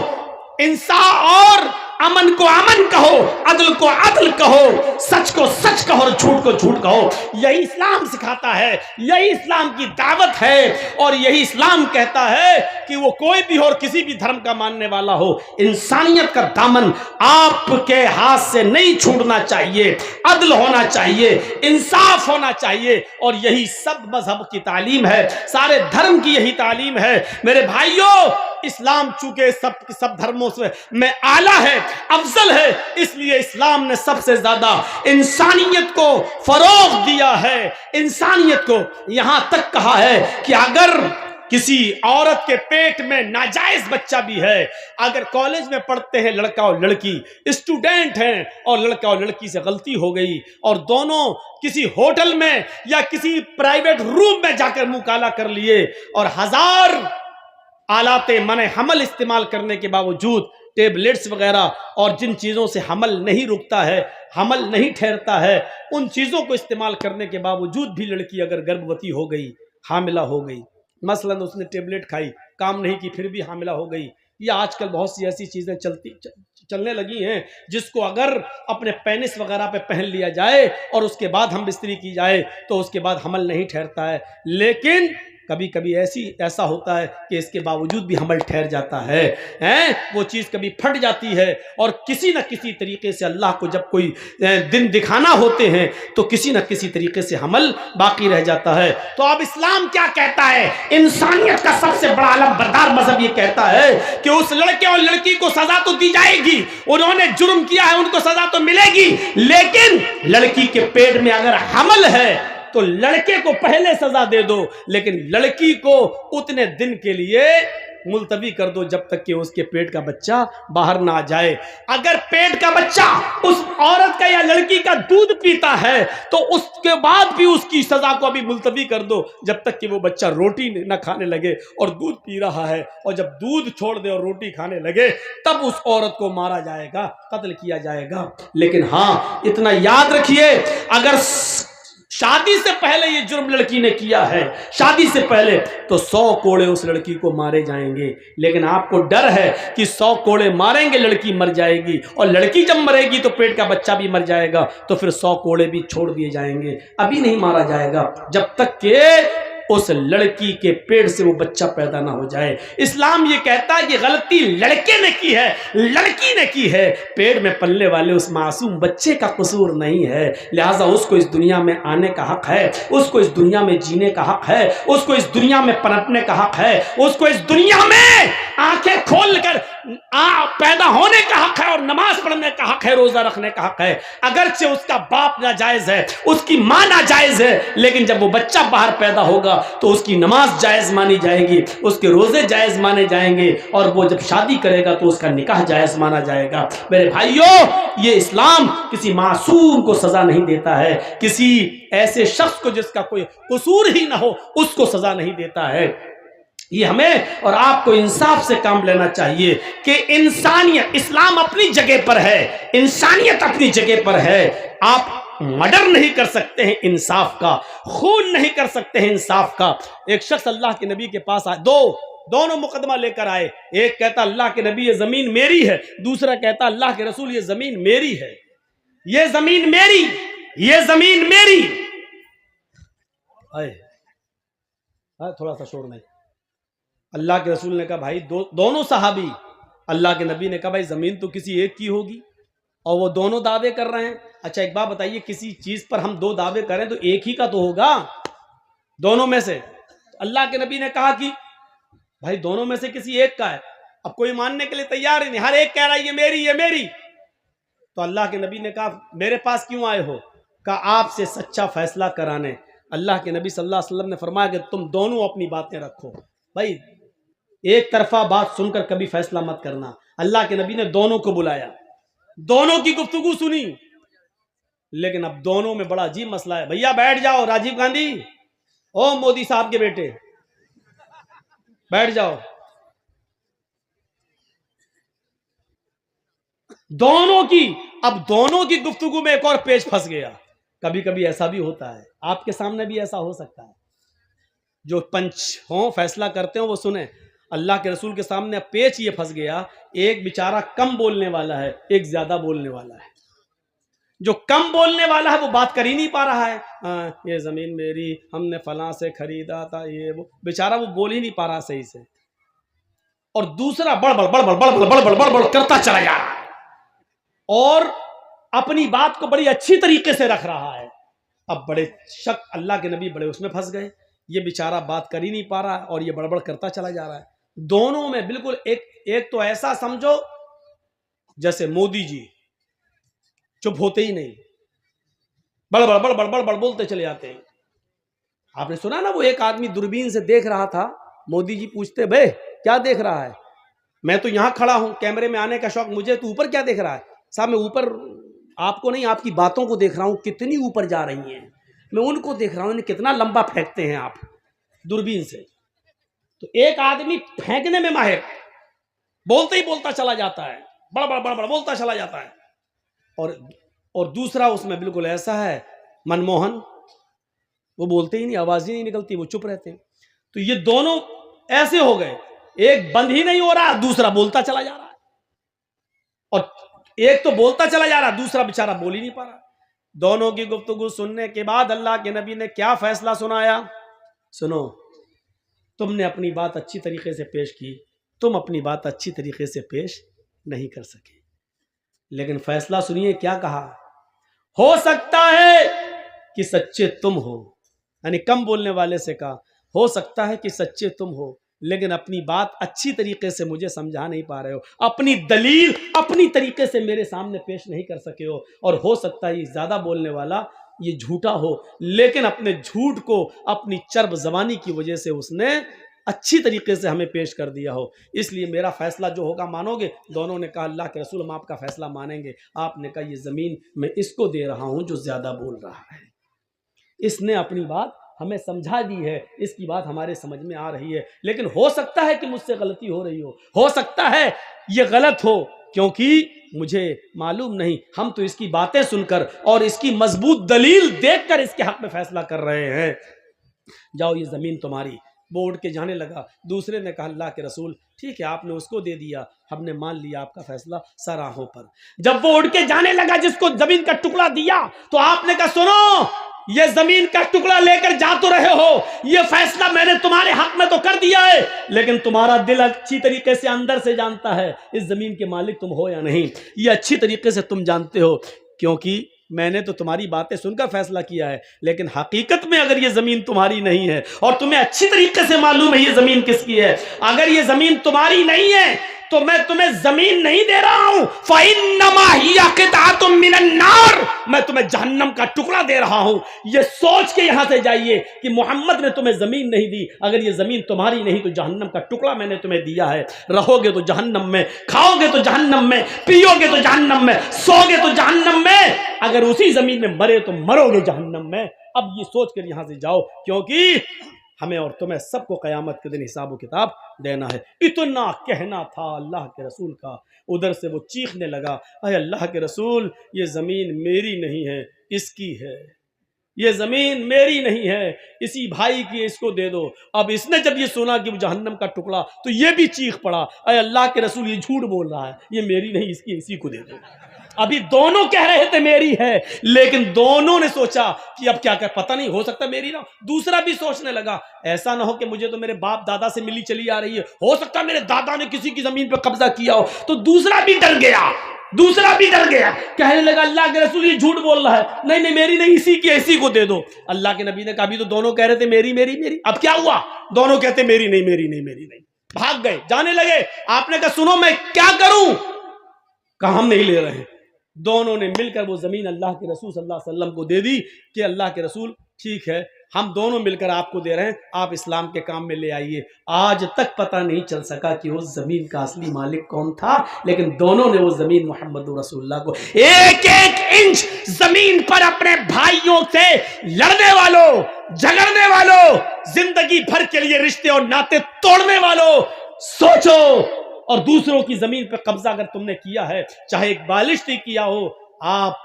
انصاف اور امن کو امن کہو، عدل کو عدل کہو، سچ کو سچ کہو اور جھوٹ کو جھوٹ کہو۔ یہی اسلام سکھاتا ہے، یہی اسلام کی دعوت ہے اور یہی اسلام کہتا ہے کہ وہ کوئی بھی ہو اور کسی بھی دھرم کا ماننے والا ہو، انسانیت کا دامن آپ کے ہاتھ سے نہیں چھوڑنا چاہیے، عدل ہونا چاہیے، انصاف ہونا چاہیے اور یہی سب مذہب کی تعلیم ہے، سارے دھرم کی یہی تعلیم ہے۔ میرے بھائیوں، اسلام چونکہ سب دھرموں سے میں اعلیٰ ہے، افضل ہے، اس لیے اسلام نے سب سے زیادہ انسانیت کو فروغ دیا ہے، انسانیت کو یہاں تک کہا ہے کہ اگر کسی عورت کے پیٹ میں ناجائز بچہ بھی ہے، اگر کالج میں پڑھتے ہیں لڑکا اور لڑکی، اسٹوڈنٹ ہیں اور لڑکا اور لڑکی سے غلطی ہو گئی اور دونوں کسی ہوٹل میں یا کسی پرائیویٹ روم میں جا کر منہ کالا کر لیے اور 1000 آلات منع حمل استعمال کرنے کے باوجود، ٹیبلٹس وغیرہ اور جن چیزوں سے حمل نہیں رکتا ہے، حمل نہیں ٹھہرتا ہے، ان چیزوں کو استعمال کرنے کے باوجود بھی لڑکی اگر گربھوتی ہو گئی، حاملہ ہو گئی، مثلا اس نے ٹیبلٹ کھائی، کام نہیں کی، پھر بھی حاملہ ہو گئی، یا آج کل بہت سی ایسی چیزیں چلنے لگی ہیں جس کو اگر اپنے پینس وغیرہ پہ پہن لیا جائے اور اس کے بعد ہم بستری کی جائے تو اس کے بعد حمل نہیں ٹھہرتا ہے، لیکن کبھی کبھی ایسا ہوتا ہے کہ اس کے باوجود بھی حمل ٹھہر جاتا ہے، وہ چیز کبھی پھٹ جاتی ہے اور کسی نہ کسی طریقے سے اللہ کو جب کوئی دن دکھانا ہوتے ہیں تو کسی نہ کسی طریقے سے حمل باقی رہ جاتا ہے۔ تو اب اسلام کیا کہتا ہے؟ انسانیت کا سب سے بڑا علم بردار مذہب یہ کہتا ہے کہ اس لڑکے اور لڑکی کو سزا تو دی جائے گی، انہوں نے جرم کیا ہے ان کو سزا تو ملے گی، لیکن لڑکی کے پیٹ میں اگر حمل ہے تو لڑکے کو پہلے سزا دے دو، لیکن لڑکی کو اتنے دن کے لیے ملتوی کر دو جب تک کہ اس کے پیٹ کا بچہ باہر نہ آ جائے۔ اگر پیٹ کا بچہ اس عورت کا یا لڑکی کا دودھ پیتا ہے تو اس کے بعد بھی اس کی سزا کو ابھی ملتوی کر دو جب تک کہ وہ بچہ روٹی نہ کھانے لگے اور دودھ پی رہا ہے، اور جب دودھ چھوڑ دے اور روٹی کھانے لگے تب اس عورت کو مارا جائے گا، قتل کیا جائے گا۔ لیکن ہاں اتنا یاد رکھیے، اگر شادی سے پہلے یہ جرم لڑکی نے کیا ہے، شادی سے پہلے، تو 100 کوڑے اس لڑکی کو مارے جائیں گے. لیکن آپ کو ڈر ہے کہ 100 کوڑے ماریں گے لڑکی مر جائے گی، اور لڑکی جب مرے گی تو پیٹ کا بچہ بھی مر جائے گا، تو پھر 100 کوڑے بھی چھوڑ دیے جائیں گے. ابھی نہیں مارا جائے گا جب تک کہ اس لڑکی کے پیٹ سے وہ بچہ پیدا نہ ہو جائے. اسلام یہ کہتا ہے کہ غلطی لڑکے نے کی ہے، لڑکی نے کی ہے، پیٹ میں پلنے والے اس معصوم بچے کا قصور نہیں ہے. لہٰذا اس کو اس دنیا میں آنے کا حق ہے، اس کو اس دنیا میں جینے کا حق ہے، اس کو اس دنیا میں پنپنے کا حق ہے، اس کو اس دنیا میں آنکھیں کھول کر پیدا ہونے کا حق ہے، اور نماز پڑھنے کا حق ہے، روزہ رکھنے کا حق ہے. اگرچہ اس کا باپ ناجائز ہے، اس کی ماں ناجائز ہے، لیکن جب وہ بچہ باہر پیدا ہوگا تو اس کی نماز جائز مانی جائے گی، اس کے روزے جائز مانے جائیں گے، اور وہ جب شادی کرے گا تو اس کا نکاح جائز مانا جائے گا. میرے بھائیوں، یہ اسلام کسی معصوم کو سزا نہیں دیتا ہے، کسی ایسے شخص کو جس کا کوئی قصور ہی نہ ہو اس کو سزا نہیں دیتا ہے. یہ ہمیں اور آپ کو انصاف سے کام لینا چاہیے کہ انسانیت، اسلام اپنی جگہ پر ہے، انسانیت اپنی جگہ پر ہے. آپ مرڈر نہیں کر سکتے ہیں انصاف کا، خون نہیں کر سکتے ہیں انصاف کا. ایک شخص اللہ کے نبی کے پاس آئے، دونوں مقدمہ لے کر آئے. ایک کہتا اللہ کے نبی یہ زمین میری ہے، دوسرا کہتا اللہ کے رسول یہ زمین میری ہے، یہ زمین میری، یہ زمین میری. تھوڑا سا شور نہیں. اللہ کے رسول نے کہا بھائی دونوں صحابی، اللہ کے نبی نے کہا بھائی زمین تو کسی ایک کی ہوگی، اور وہ دونوں دعوے کر رہے ہیں. اچھا ایک بات بتائیے، کسی چیز پر ہم 2 دعوے کریں تو ایک ہی کا تو ہوگا دونوں میں سے. اللہ کے نبی نے کہا کہ بھائی دونوں میں سے کسی ایک کا ہے. اب کوئی ماننے کے لیے تیار ہی نہیں، ہر ایک کہہ رہا ہے یہ میری، یہ میری. تو اللہ کے نبی نے کہا میرے پاس کیوں آئے ہو؟ کہا آپ سے سچا فیصلہ کرانے. اللہ کے نبی صلی اللہ علیہ وسلم نے فرمایا کہ تم دونوں اپنی باتیں رکھو. بھائی ایک طرفہ بات سن کر کبھی فیصلہ مت کرنا. اللہ کے نبی نے دونوں کو بلایا، دونوں کی گفتگو سنی، لیکن اب دونوں میں بڑا عجیب مسئلہ ہے. بھیا بیٹھ جاؤ، راجیو گاندھی، او مودی صاحب کے بیٹے بیٹھ جاؤ. دونوں کی گفتگو میں ایک اور پیچ پھنس گیا. کبھی کبھی ایسا بھی ہوتا ہے، آپ کے سامنے بھی ایسا ہو سکتا ہے. جو پنچ ہوں فیصلہ کرتے ہوں وہ سنیں. اللہ کے رسول کے سامنے پیچ یہ پھنس گیا، ایک بیچارہ کم بولنے والا ہے، ایک زیادہ بولنے والا ہے. جو کم بولنے والا ہے وہ بات کر ہی نہیں پا رہا ہے، یہ زمین میری، ہم نے فلاں سے خریدا تھا، یہ وہ بیچارہ وہ بول ہی نہیں پا رہا صحیح سے. اور دوسرا بڑ بڑ کرتا چلا جا رہا ہے اور اپنی بات کو بڑی اچھی طریقے سے رکھ رہا ہے. اب بڑے شک اللہ کے نبی بڑے اس میں پھنس گئے، یہ بیچارہ بات کر ہی نہیں پا رہا ہے اور یہ بڑبڑ کرتا چلا جا رہا ہے. دونوں میں بالکل ایک تو ایسا سمجھو جیسے مودی جی چپ ہوتے ہی نہیں، بڑبڑ بولتے چلے جاتے ہیں. آپ نے سنا نا وہ ایک آدمی دوربین سے دیکھ رہا تھا، مودی جی پوچھتے بھائی کیا دیکھ رہا ہے؟ میں تو یہاں کھڑا ہوں، کیمرے میں آنے کا شوق مجھے، تو اوپر کیا دیکھ رہا ہے؟ صاحب میں اوپر آپ کو نہیں، آپ کی باتوں کو دیکھ رہا ہوں، کتنی اوپر جا رہی ہیں، میں ان کو دیکھ رہا ہوں، کتنا لمبا پھینکتے ہیں آپ دوربین سے. تو ایک آدمی پھینکنے میں ماہر، بولتے ہی بولتا چلا جاتا ہے، بڑ بولتا چلا جاتا ہے. اور دوسرا اس میں بالکل ایسا ہے منموہن، وہ بولتے ہی نہیں، آواز ہی نہیں نکلتی، وہ چپ رہتے ہیں. تو یہ دونوں ایسے ہو گئے، ایک بند ہی نہیں ہو رہا، دوسرا بولتا چلا جا رہا ہے. اور ایک تو بولتا چلا جا رہا، دوسرا بیچارہ بول ہی نہیں پا رہا. دونوں کی گفتگو سننے کے بعد اللہ کے نبی نے کیا فیصلہ سنایا؟ سنو، تم نے اپنی بات اچھی طریقے سے پیش کی، تم اپنی بات اچھی طریقے سے پیش نہیں کر سکے، لیکن فیصلہ سنیے کیا کہا. ہو سکتا ہے کہ سچے تم ہو، یعنی کم بولنے والے سے کہا ہو سکتا ہے کہ سچے تم ہو، لیکن اپنی بات اچھی طریقے سے مجھے سمجھا نہیں پا رہے ہو، اپنی دلیل اپنی طریقے سے میرے سامنے پیش نہیں کر سکے ہو. اور ہو سکتا ہے یہ زیادہ بولنے والا یہ جھوٹا ہو، لیکن اپنے جھوٹ کو اپنی چرب زبانی کی وجہ سے اس نے اچھی طریقے سے ہمیں پیش کر دیا ہو، اس لیے میرا فیصلہ جو ہوگا مانو گے؟ دونوں نے کہا اللہ کے رسول ہم آپ کا فیصلہ مانیں گے. آپ نے کہا یہ زمین میں اس کو دے رہا ہوں جو زیادہ بول رہا ہے، اس نے اپنی بات ہمیں سمجھا دی ہے، اس کی بات ہمارے سمجھ میں آ رہی ہے، لیکن ہو سکتا ہے کہ مجھ سے غلطی ہو رہی ہو سکتا ہے یہ غلط ہو، کیونکہ مجھے معلوم نہیں، ہم تو اس کی باتیں سن کر اور اس کی مضبوط دلیل دیکھ کر اس کے حق میں فیصلہ کر رہے ہیں، جاؤ یہ زمین تمہاری۔ وہ اٹھ کے جانے لگا۔ دوسرے نے کہا اللہ کے رسول ٹھیک ہے آپ نے اس کو دے دیا، ہم نے مان لیا آپ کا فیصلہ سر آنکھوں پر۔ جب وہ اٹھ کے جانے لگا جس کو زمین کا ٹکڑا دیا تو آپ نے کہا سنو، یہ زمین کا ٹکڑا لے کر جا تو رہے ہو، یہ فیصلہ میں نے تمہارے حق میں تو کر دیا ہے، لیکن تمہارا دل اچھی طریقے سے اندر سے جانتا ہے اس زمین کے مالک تم ہو یا نہیں، یہ اچھی طریقے سے تم جانتے ہو، کیونکہ میں نے تو تمہاری باتیں سن کر فیصلہ کیا ہے، لیکن حقیقت میں اگر یہ زمین تمہاری نہیں ہے اور تمہیں اچھی طریقے سے معلوم ہے یہ زمین کس کی ہے، اگر یہ زمین تمہاری نہیں ہے تو میں تمہیں زمین نہیں دے رہا ہوں، فَإِنَّمَا هِيَ قِطْعَةٌ مِّنَ النَّارِ، میں تمہیں جہنم کا ٹکڑا دے رہا ہوں۔ یہ سوچ کے یہاں سے جائیے کہ محمد نے تمہیں زمین نہیں دی، اگر یہ زمین تمہاری نہیں تو جہنم کا ٹکڑا میں نے تمہیں دیا ہے، رہو گے تو جہنم میں، کھاؤ گے تو جہنم میں، پیو گے تو جہنم میں، سو گے تو جہنم میں، اگر اسی زمین میں مرے تو مرو گے جہنم میں۔ اب یہ سوچ کر یہاں سے جاؤ، کیونکہ ہمیں اور تمہیں سب کو قیامت کے دن حساب و کتاب دینا ہے۔ اتنا کہنا تھا اللہ کے رسول کا، ادھر سے وہ چیخنے لگا، اے اللہ کے رسول یہ زمین میری نہیں ہے اس کی ہے، یہ زمین میری نہیں ہے، اسی بھائی کی، اس کو دے دو۔ اب اس نے جب یہ سنا کہ وہ جہنم کا ٹکڑا تو یہ بھی چیخ پڑا، اے اللہ کے رسول یہ جھوٹ بول رہا ہے، یہ میری نہیں اس کی، اسی کو دے دو۔ ابھی دونوں کہہ رہے تھے میری ہے، لیکن دونوں نے سوچا کہ اب کیا کہ پتہ نہیں ہو سکتا میری نہ، دوسرا بھی سوچنے لگا ایسا نہ ہو کہ مجھے تو میرے باپ دادا سے ملی چلی آ رہی ہے، ہو سکتا میرے دادا نے کسی کی زمین پہ قبضہ کیا ہو، تو دوسرا بھی ڈر گیا، کہنے لگا اللہ کے رسول یہ جھوٹ بول رہا ہے، نہیں میری نہیں اسی کی، اسی کو دے دو۔ اللہ کے نبی نے کہا ابھی تو دونوں کہہ رہے تھے میری، اب کیا ہوا؟ دونوں کہتے میری نہیں، بھاگ گئے، جانے لگے۔ آپ نے کہا سنو میں کیا کروں؟ کہا ہم نہیں لے رہے ہیں۔ دونوں نے مل کر وہ زمین اللہ کے رسول صلی اللہ علیہ وسلم کو دے دی کہ اللہ کے رسول ٹھیک ہے ہم دونوں مل کر آپ کو دے رہے ہیں، آپ اسلام کے کام میں لے آئیے۔ آج تک پتہ نہیں چل سکا کہ اس زمین کا اصلی مالک کون تھا، لیکن دونوں نے وہ زمین محمد رسول اللہ کو ایک انچ زمین پر اپنے بھائیوں سے لڑنے والوں، جھگڑنے والوں، زندگی بھر کے لیے رشتے اور ناطے توڑنے والوں، سوچو، اور دوسروں کی زمین پہ قبضہ اگر تم نے کیا ہے، چاہے ایک بالشتی کیا ہو، آپ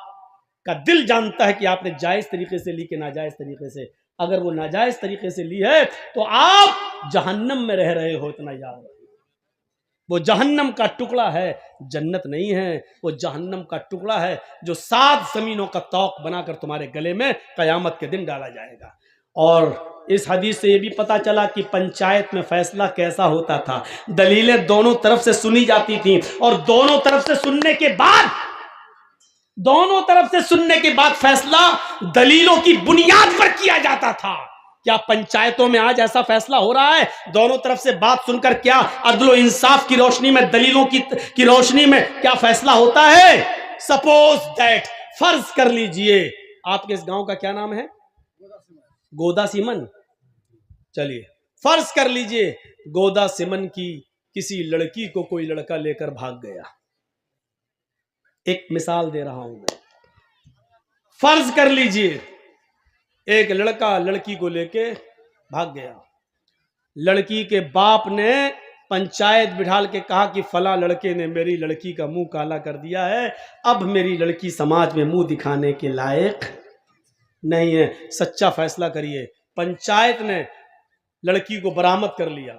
کا دل جانتا ہے کہ آپ نے جائز طریقے سے لی کہ ناجائز طریقے سے، اگر وہ ناجائز طریقے سے لی ہے تو آپ جہنم میں رہ رہے ہو، اتنا یاد رکھو۔ وہ جہنم کا ٹکڑا ہے، جنت نہیں ہے، وہ جہنم کا ٹکڑا ہے جو 7 زمینوں کا طوق بنا کر تمہارے گلے میں قیامت کے دن ڈالا جائے گا۔ اور اس حدیث سے یہ بھی پتا چلا کہ پنچایت میں فیصلہ کیسا ہوتا تھا، دلیلیں دونوں طرف سے سنی جاتی تھیں، اور دونوں طرف سے سننے کے بعد فیصلہ دلیلوں کی بنیاد پر کیا جاتا تھا۔ کیا پنچایتوں میں آج ایسا فیصلہ ہو رہا ہے؟ دونوں طرف سے بات سن کر کیا عدل و انصاف کی روشنی میں، دلیلوں کی روشنی میں کیا فیصلہ ہوتا ہے؟ سپوز دیٹ، فرض کر لیجئے، آپ کے اس گاؤں کا کیا نام ہے؟ گودا سیمن۔ چلیے فرض کر لیجئے گودا سیمن کی کسی لڑکی کو کوئی لڑکا لے کر بھاگ گیا، ایک مثال دے رہا ہوں میں۔ فرض کر لیجئے ایک لڑکا لڑکی کو لے کے بھاگ گیا، لڑکی کے باپ نے پنچایت بٹھال کے کہا کہ فلاں لڑکے نے میری لڑکی کا منہ کالا کر دیا ہے، اب میری لڑکی سماج میں منہ دکھانے کے لائق نہیں ہے، سچا فیصلہ کریے۔ پنچایت نے لڑکی کو برآمد کر لیا،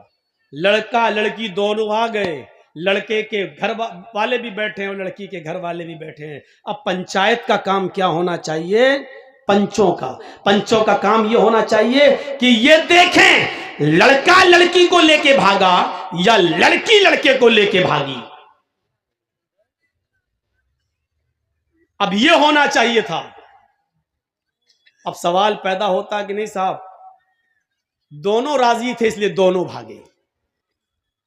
لڑکا لڑکی دونوں آ گئے، لڑکے کے گھر والے بھی بیٹھے ہیں اور لڑکی کے گھر والے بھی بیٹھے ہیں۔ اب پنچایت کا کام کیا ہونا چاہیے؟ پنچوں کا کام یہ ہونا چاہیے کہ یہ دیکھیں لڑکا لڑکی کو لے کے بھاگا یا لڑکی لڑکے کو لے کے بھاگی۔ اب یہ ہونا چاہیے تھا۔ اب سوال پیدا ہوتا کہ نہیں صاحب دونوں راضی تھے اس لیے دونوں بھاگے،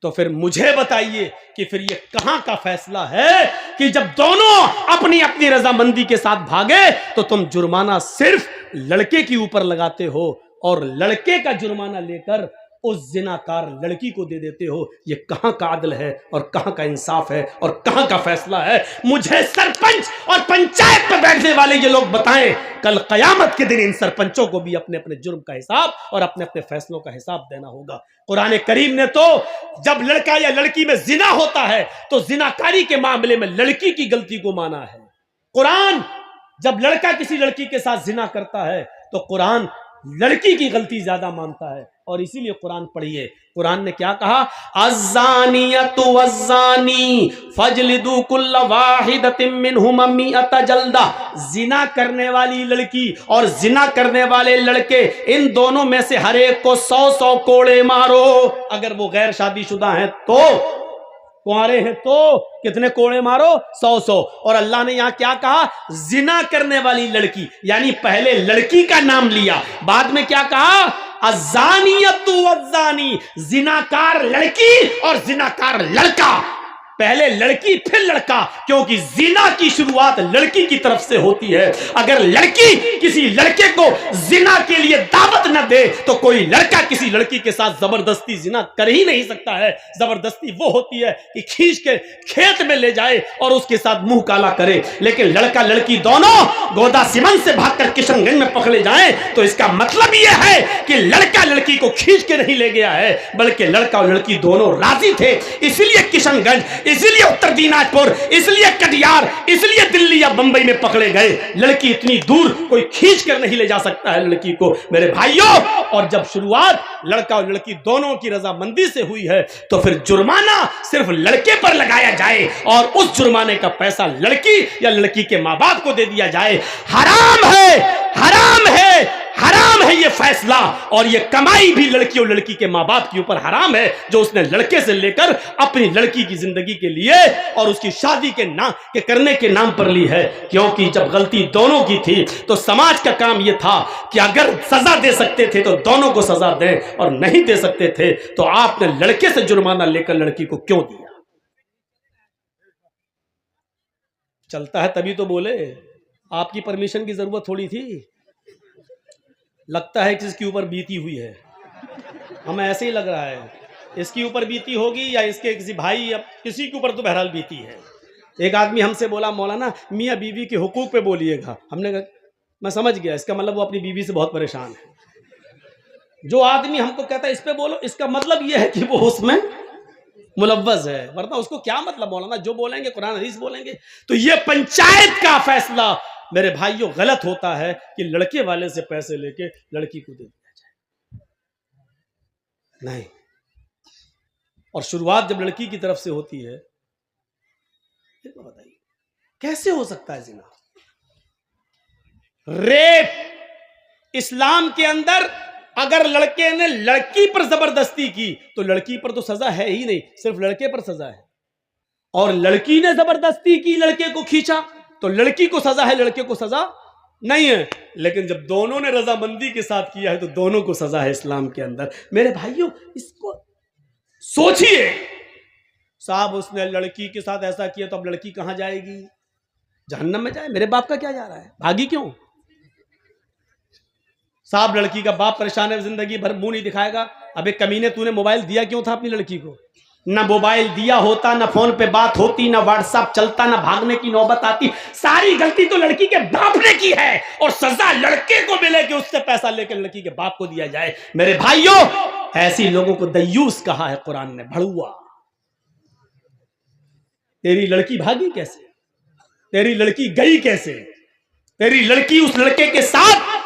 تو پھر مجھے بتائیے کہ پھر یہ کہاں کا فیصلہ ہے کہ جب دونوں اپنی اپنی رضامندی کے ساتھ بھاگے تو تم جرمانہ صرف لڑکے کے اوپر لگاتے ہو اور لڑکے کا جرمانہ لے کر اس زناکار لڑکی کو دے دیتے ہو. یہ کہاں کا عدل ہے اور کہاں کا انصاف ہے اور کہاں کا فیصلہ ہے؟ مجھے سرپنچ اور پنچایت پہ بیٹھنے والے یہ لوگ بتائیں. کل قیامت کے دن ان سرپنچوں کو بھی اپنے اپنے جرم کا حساب اور اپنے اپنے فیصلوں کا حساب دینا ہوگا. قرآن کریم نے تو جب لڑکا یا لڑکی میں زنا ہوتا ہے تو زناکاری کے معاملے میں لڑکی کی غلطی کو مانا ہے. قرآن جب لڑکا کسی لڑکی کے ساتھ زنا کرتا ہے تو قرآن لڑکی کی غلطی زیادہ مانتا ہے. اور اسی لیے قرآن پڑھیے, قرآن نے کیا کہا؟ الزانیۃ والزانی فاجلدوا کل واحدۃ منہما مئۃ جلدہ. زنا کرنے والی لڑکی اور زنا کرنے والے لڑکے, ان دونوں میں سے ہر ایک کو 100 کوڑے مارو. اگر وہ غیر شادی شدہ ہیں تو, کنوارے ہیں تو کتنے کوڑے مارو؟ 100. اور اللہ نے یہاں کیا کہا؟ زنا کرنے والی لڑکی, یعنی پہلے لڑکی کا نام لیا, بعد میں کیا کہا؟ الزانیۃ والزانی, زناکار لڑکی اور زناکار لڑکا. پہلے لڑکی پھر لڑکا, کیونکہ زنا کی شروعات لڑکی کی طرف سے ہوتی ہے. اگر لڑکی کسی لڑکے کو زنا کے لیے دعوت نہ دے تو کوئی لڑکا کسی لڑکی کے ساتھ زبردستی زنا کر ہی نہیں سکتا ہے. زبردستی وہ ہوتی ہے کہ کھینچ کے کھیت میں لے جائے اور اس کے ساتھ منہ کالا کرے. لیکن لڑکا لڑکی دونوں گودا سمن سے بھاگ کر کشن گنج میں پکڑے جائیں تو اس کا مطلب یہ ہے کہ لڑکا لڑکی کو کھینچ کے نہیں لے گیا ہے, بلکہ لڑکا اور لڑکی دونوں راضی تھے. اسی لیے کشن گنج, اسی لیے اتر دیناج پور, اس لیے کٹیہار, اس لیے دلی یا بمبئی میں پکڑے گئے. لڑکی اتنی دور کوئی کھینچ کر نہیں لے جا سکتا ہے لڑکی کو, میرے بھائیوں. اور جب شروعات لڑکا اور لڑکی دونوں کی رضامندی سے ہوئی ہے تو پھر جرمانہ صرف لڑکے پر لگایا جائے اور اس جرمانے کا پیسہ لڑکی یا لڑکی کے ماں باپ کو دے دیا جائے. حرام ہے, حرام ہے, حرام ہے یہ فیصلہ. اور یہ کمائی بھی لڑکی اور لڑکی کے ماں باپ کے اوپر حرام ہے, جو اس نے لڑکے سے لے کر اپنی لڑکی کی زندگی کے لیے اور اس کی شادی کے نام کے کرنے کے نام پر لی ہے. کیونکہ جب غلطی دونوں کی تھی تو سماج کا کام یہ تھا کہ اگر سزا دے سکتے تھے تو دونوں کو سزا دیں, اور نہیں دے سکتے تھے تو آپ نے لڑکے سے جرمانہ لے کر لڑکی کو کیوں دیا؟ چلتا ہے تبھی تو بولے, آپ کی پرمیشن کی ضرورت تھوڑی تھی. لگتا ہے کس کے اوپر بیتی ہوئی ہے, ہمیں ایسے ہی لگ رہا ہے اس کے اوپر بیتی ہوگی یا اس کے کسی بھائی یا کسی کے اوپر تو بہرحال بیتی ہے. ایک آدمی ہم سے بولا, مولانا میاں بیوی کے حقوق پہ بولیے گا. ہم نے کہا میں سمجھ گیا, اس کا مطلب وہ اپنی بیوی سے بہت پریشان ہے. جو آدمی ہم کو کہتا ہے اس پہ بولو, اس کا مطلب یہ ہے کہ وہ اس میں ملوث ہے, ورنہ اس کو کیا مطلب مولانا جو بولیں گے قرآن حدیث بولیں گے. تو یہ پنچایت کا فیصلہ میرے بھائیوں غلط ہوتا ہے کہ لڑکے والے سے پیسے لے کے لڑکی کو دے دیا جائے. نہیں. اور شروعات جب لڑکی کی طرف سے ہوتی ہے, بتائیے کیسے ہو سکتا ہے زنا؟ ریپ اسلام کے اندر اگر لڑکے نے لڑکی پر زبردستی کی تو لڑکی پر تو سزا ہے ہی نہیں, صرف لڑکے پر سزا ہے. اور لڑکی نے زبردستی کی, لڑکے کو کھینچا تو لڑکی کو سزا ہے, لڑکے کو سزا نہیں ہے. لیکن جب دونوں نے رضامندی کے ساتھ کیا ہے تو دونوں کو سزا ہے اسلام کے اندر. میرے بھائیوں اس کو سوچئے, صاحب اس نے لڑکی کے ساتھ ایسا کیا تو اب لڑکی کہاں جائے گی؟ جہنم میں جائے. میرے باپ کا کیا جا رہا ہے, بھاگی کیوں؟ صاحب لڑکی کا باپ پریشان ہے, زندگی بھر منہ نہیں دکھائے گا. ابے کمینے تو نے موبائل دیا کیوں تھا اپنی لڑکی کو؟ نہ موبائل دیا ہوتا, نہ فون پہ بات ہوتی, نہ واٹس ایپ چلتا, نہ بھاگنے کی نوبت آتی. ساری غلطی تو لڑکی کے باپ نے کی ہے, اور سزا لڑکے کو ملے کہ اس سے پیسہ لے کے لڑکی کے باپ کو دیا جائے. میرے بھائیوں ایسی لوگوں کو دیوس کہا ہے قرآن نے, بھڑوا. تیری لڑکی بھاگی کیسے؟ تیری لڑکی گئی کیسے؟ تیری لڑکی اس لڑکے کے ساتھ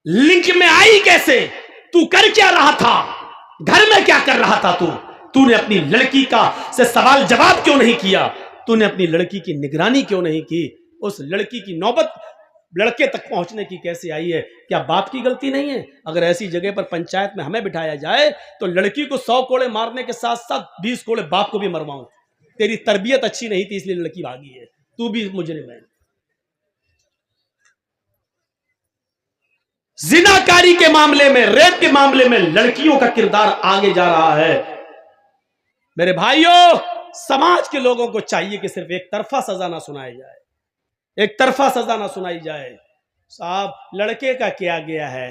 لنک میں آئی کیسے؟ تو کر کیا رہا تھا؟ گھر میں کیا کر رہا تھا تو نے اپنی لڑکی کا سے سوال جواب کیوں نہیں کیا؟ تو نے اپنی لڑکی کی نگرانی کیوں نہیں کی؟ اس لڑکی کی نوبت لڑکے تک پہنچنے کی کیسے آئی ہے؟ کیا باپ کی غلطی نہیں ہے؟ اگر ایسی جگہ پر پنچایت میں ہمیں بٹھایا جائے تو لڑکی کو 100 کوڑے مارنے کے ساتھ ساتھ 20 کوڑے باپ کو بھی مرواؤں. تیری تربیت اچھی نہیں تھی اس لیے لڑکی بھاگی ہے, تو بھی مجرم ہے. زناکاری کے معاملے میں, ریپ کے معاملے میں لڑکیوں کا کردار آگے جا رہا ہے. میرے بھائیوں سماج کے لوگوں کو چاہیے کہ صرف ایک طرفہ سزا نہ سنائی جائے, ایک طرفہ سزا نہ سنائی جائے. صاحب لڑکے کا کیا گیا ہے,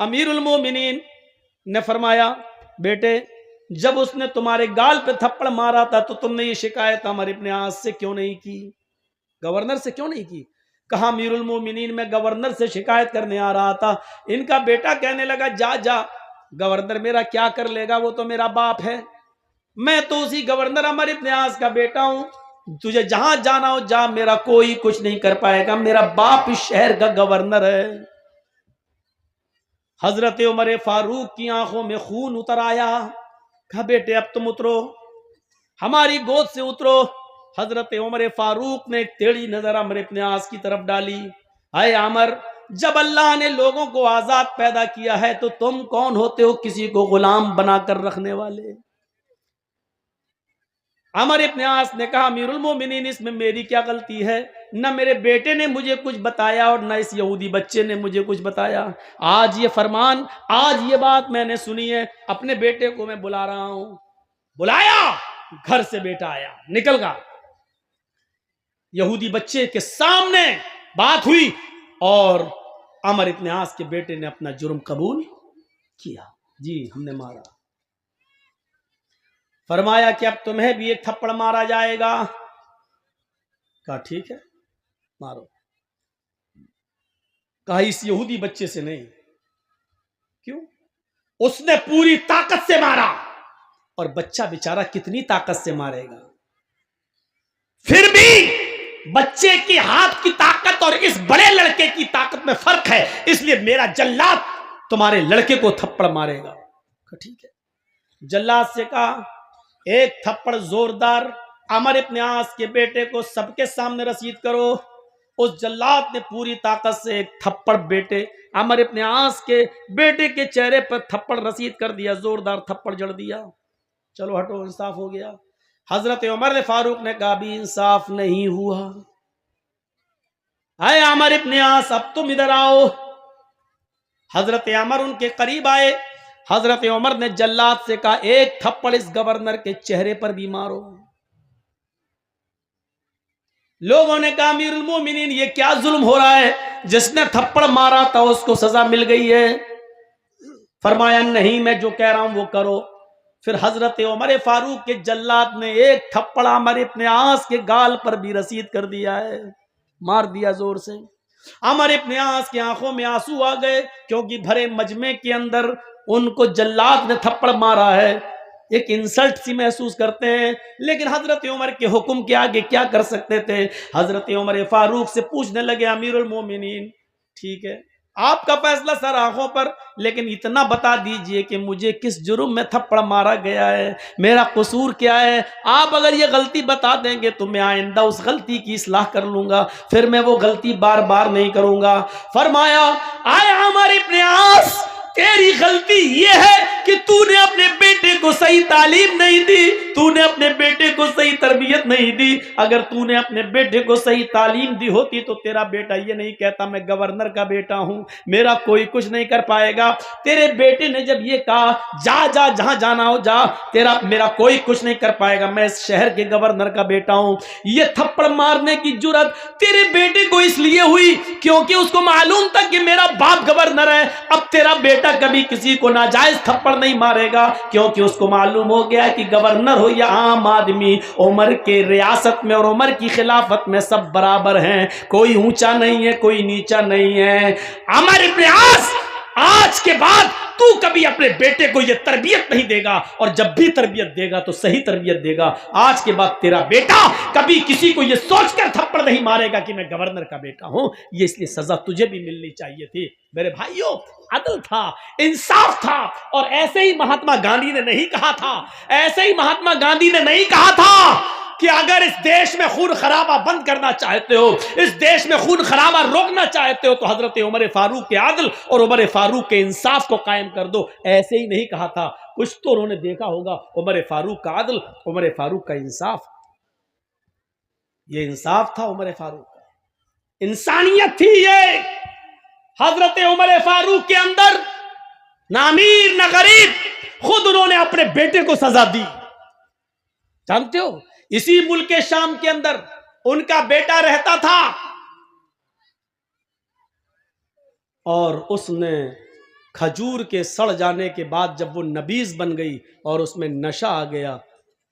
امیر المومنین نے فرمایا بیٹے جب اس نے تمہارے گال پہ تھپڑ مارا تھا تو تم نے یہ شکایت عمر ابن عاص سے کیوں نہیں کی، گورنر سے کیوں نہیں کی؟ کہا امیر المومنین میں گورنر سے شکایت کرنے آ رہا تھا، ان کا بیٹا کہنے لگا جا جا، گورنر میرا کیا کر لے گا، وہ تو میرا باپ ہے، میں تو اسی گورنر عمر ابن عاص کا بیٹا ہوں، تجھے جہاں جانا ہو جا، میرا کوئی کچھ نہیں کر پائے گا، میرا باپ اس شہر کا گورنر ہے۔ حضرت عمر فاروق کی آنکھوں میں خون اتر آیا، کہا بیٹے اب تم اترو، ہماری گود سے اترو۔ حضرت عمر فاروق نے ایک ٹیڑھی نظر عمر ابن عاص کی طرف ڈالی، اے عمر جب اللہ نے لوگوں کو آزاد پیدا کیا ہے تو تم کون ہوتے ہو کسی کو غلام بنا کر رکھنے والے؟ عمر ابن عاص نے کہا امیر المومنین اس میں میری کیا غلطی ہے، نہ میرے بیٹے نے مجھے کچھ بتایا اور نہ اس یہودی بچے نے مجھے کچھ بتایا، آج یہ فرمان، آج یہ بات میں نے سنی ہے، اپنے بیٹے کو میں بلا رہا ہوں۔ بلایا، گھر سے بیٹا آیا، نکل گا، یہودی بچے کے سامنے بات ہوئی اور عمر ابن عاص کے بیٹے نے اپنا جرم قبول کیا، جی ہم نے مارا۔ فرمایا کہ اب تمہیں بھی ایک تھپڑ مارا جائے گا، کہا ٹھیک ہے مارو، کہا اس یہودی بچے سے نہیں، کیوں؟ اس نے پوری طاقت سے مارا، اور بچہ بیچارہ کتنی طاقت سے مارے گا، پھر بھی بچے کی ہاتھ کی طاقت اور اس بڑے لڑکے کی طاقت میں فرق ہے، اس لیے میرا جلاد تمہارے لڑکے کو تھپڑ مارے گا، کہا ٹھیک ہے۔ جلاد سے کہا ایک تھپڑ زوردار عمر ابن عاص کے بیٹے کو سب کے سامنے رسید کرو۔ اس جلاد نے پوری طاقت سے ایک تھپڑ بیٹے عمر ابن عاص کے بیٹے کے چہرے پر تھپڑ رسید کر دیا، زوردار تھپڑ جڑ دیا، چلو ہٹو انصاف ہو گیا۔ حضرت عمر فاروق نے کہا بھی انصاف نہیں ہوا، اے عمر ابن عاص اب تم ادھر آؤ۔ حضرت عمر ان کے قریب آئے، حضرت عمر نے جلاد سے کہا ایک تھپڑ اس گورنر کے چہرے پر بھی مارو۔ لوگوں نے کہا امیر المومنین یہ کیا ظلم ہو رہا ہے، جس نے تھپڑ مارا تھا اس کو سزا مل گئی ہے۔ فرمایا نہیں میں جو کہہ رہا ہوں وہ کرو۔ پھر حضرت عمر فاروق کے جلاد نے ایک تھپڑ عمر ابن عاص کے گال پر بھی رسید کر دیا ہے، مار دیا زور سے۔ عمر ابن عاص کی آنکھوں میں آنسو آ گئے، کیونکہ بھرے مجمع کے اندر ان کو جلاد نے تھپڑ مارا ہے، ایک انسلٹ سی محسوس کرتے ہیں، لیکن حضرت عمر کے حکم کے آگے کیا کر سکتے تھے۔ حضرت عمر فاروق سے پوچھنے لگے امیر المومنین ٹھیک ہے آپ کا فیصلہ سر آنکھوں پر، لیکن اتنا بتا دیجئے کہ مجھے کس جرم میں تھپڑ مارا گیا ہے، میرا قصور کیا ہے؟ آپ اگر یہ غلطی بتا دیں گے تو میں آئندہ اس غلطی کی اصلاح کر لوں گا، پھر میں وہ غلطی بار بار نہیں کروں گا۔ فرمایا اے عمر ابن عاص تیری غلطی یہ ہے کہ تو نے اپنے بیٹے کو صحیح تعلیم نہیں دی، تو نے اپنے بیٹے کو صحیح تربیت نہیں دی۔ اگر تو نے اپنے بیٹے کو صحیح تعلیم دی ہوتی تو تیرا بیٹا یہ نہیں کہتا میں گورنر کا بیٹا ہوں، میرا کوئی کچھ نہیں کر پائے گا۔ تیرے بیٹے نے جب یہ کہا جا جا جہاں جانا ہو جا، میرا کوئی کچھ نہیں کر پائے گا، میں اس شہر کے گورنر کا بیٹا ہوں۔ یہ تھپڑ مارنے کی جرات تیرے بیٹے کو اس لیے ہوئی کیونکہ اس کو معلوم تھا کہ میرا باپ گورنر ہے۔ اب تیرا بیٹا کبھی کسی کو ناجائز تھپڑ نہیں مارے گا، کیونکہ اس کو معلوم ہو گیا کہ گورنر ہو یا عام آدمی، عمر کے ریاست میں اور عمر کی خلافت میں سب برابر ہیں، کوئی اونچا نہیں ہے کوئی نیچا نہیں ہے۔ عمر ابن عاص آج کے بعد تو کبھی اپنے بیٹے کو یہ تربیت نہیں دے گا، اور جب بھی تربیت دے گا تو صحیح تربیت دے گا۔ آج کے بعد تیرا بیٹا کبھی کسی کو یہ سوچ کر تھپڑ نہیں مارے گا کہ میں گورنر کا بیٹا ہوں۔ یہ اس لیے سزا تجھے بھی ملنی چاہیے تھی۔ میرے بھائیوں عدل تھا، انصاف تھا، اور ایسے ہی مہاتما گاندھی نے نہیں کہا تھا، ایسے ہی مہاتما گاندھی نے نہیں کہا تھا کہ اگر اس دیش میں خون خرابہ بند کرنا چاہتے ہو، اس دیش میں خون خرابہ روکنا چاہتے ہو تو حضرت عمر فاروق کے عدل اور عمر فاروق کے انصاف کو قائم کر دو۔ ایسے ہی نہیں کہا تھا، کچھ تو انہوں نے دیکھا ہوگا، عمر فاروق کا عدل، عمر فاروق کا انصاف، یہ انصاف تھا عمر فاروق کا، انسانیت تھی یہ۔ حضرت عمر فاروق کے اندر نہ امیر نہ غریب، خود انہوں نے اپنے بیٹے کو سزا دی۔ جانتے ہو اسی ملک شام کے اندر ان کا بیٹا رہتا تھا، اور اس نے کھجور کے سڑ جانے کے بعد جب وہ نبیذ بن گئی اور اس میں نشہ آ گیا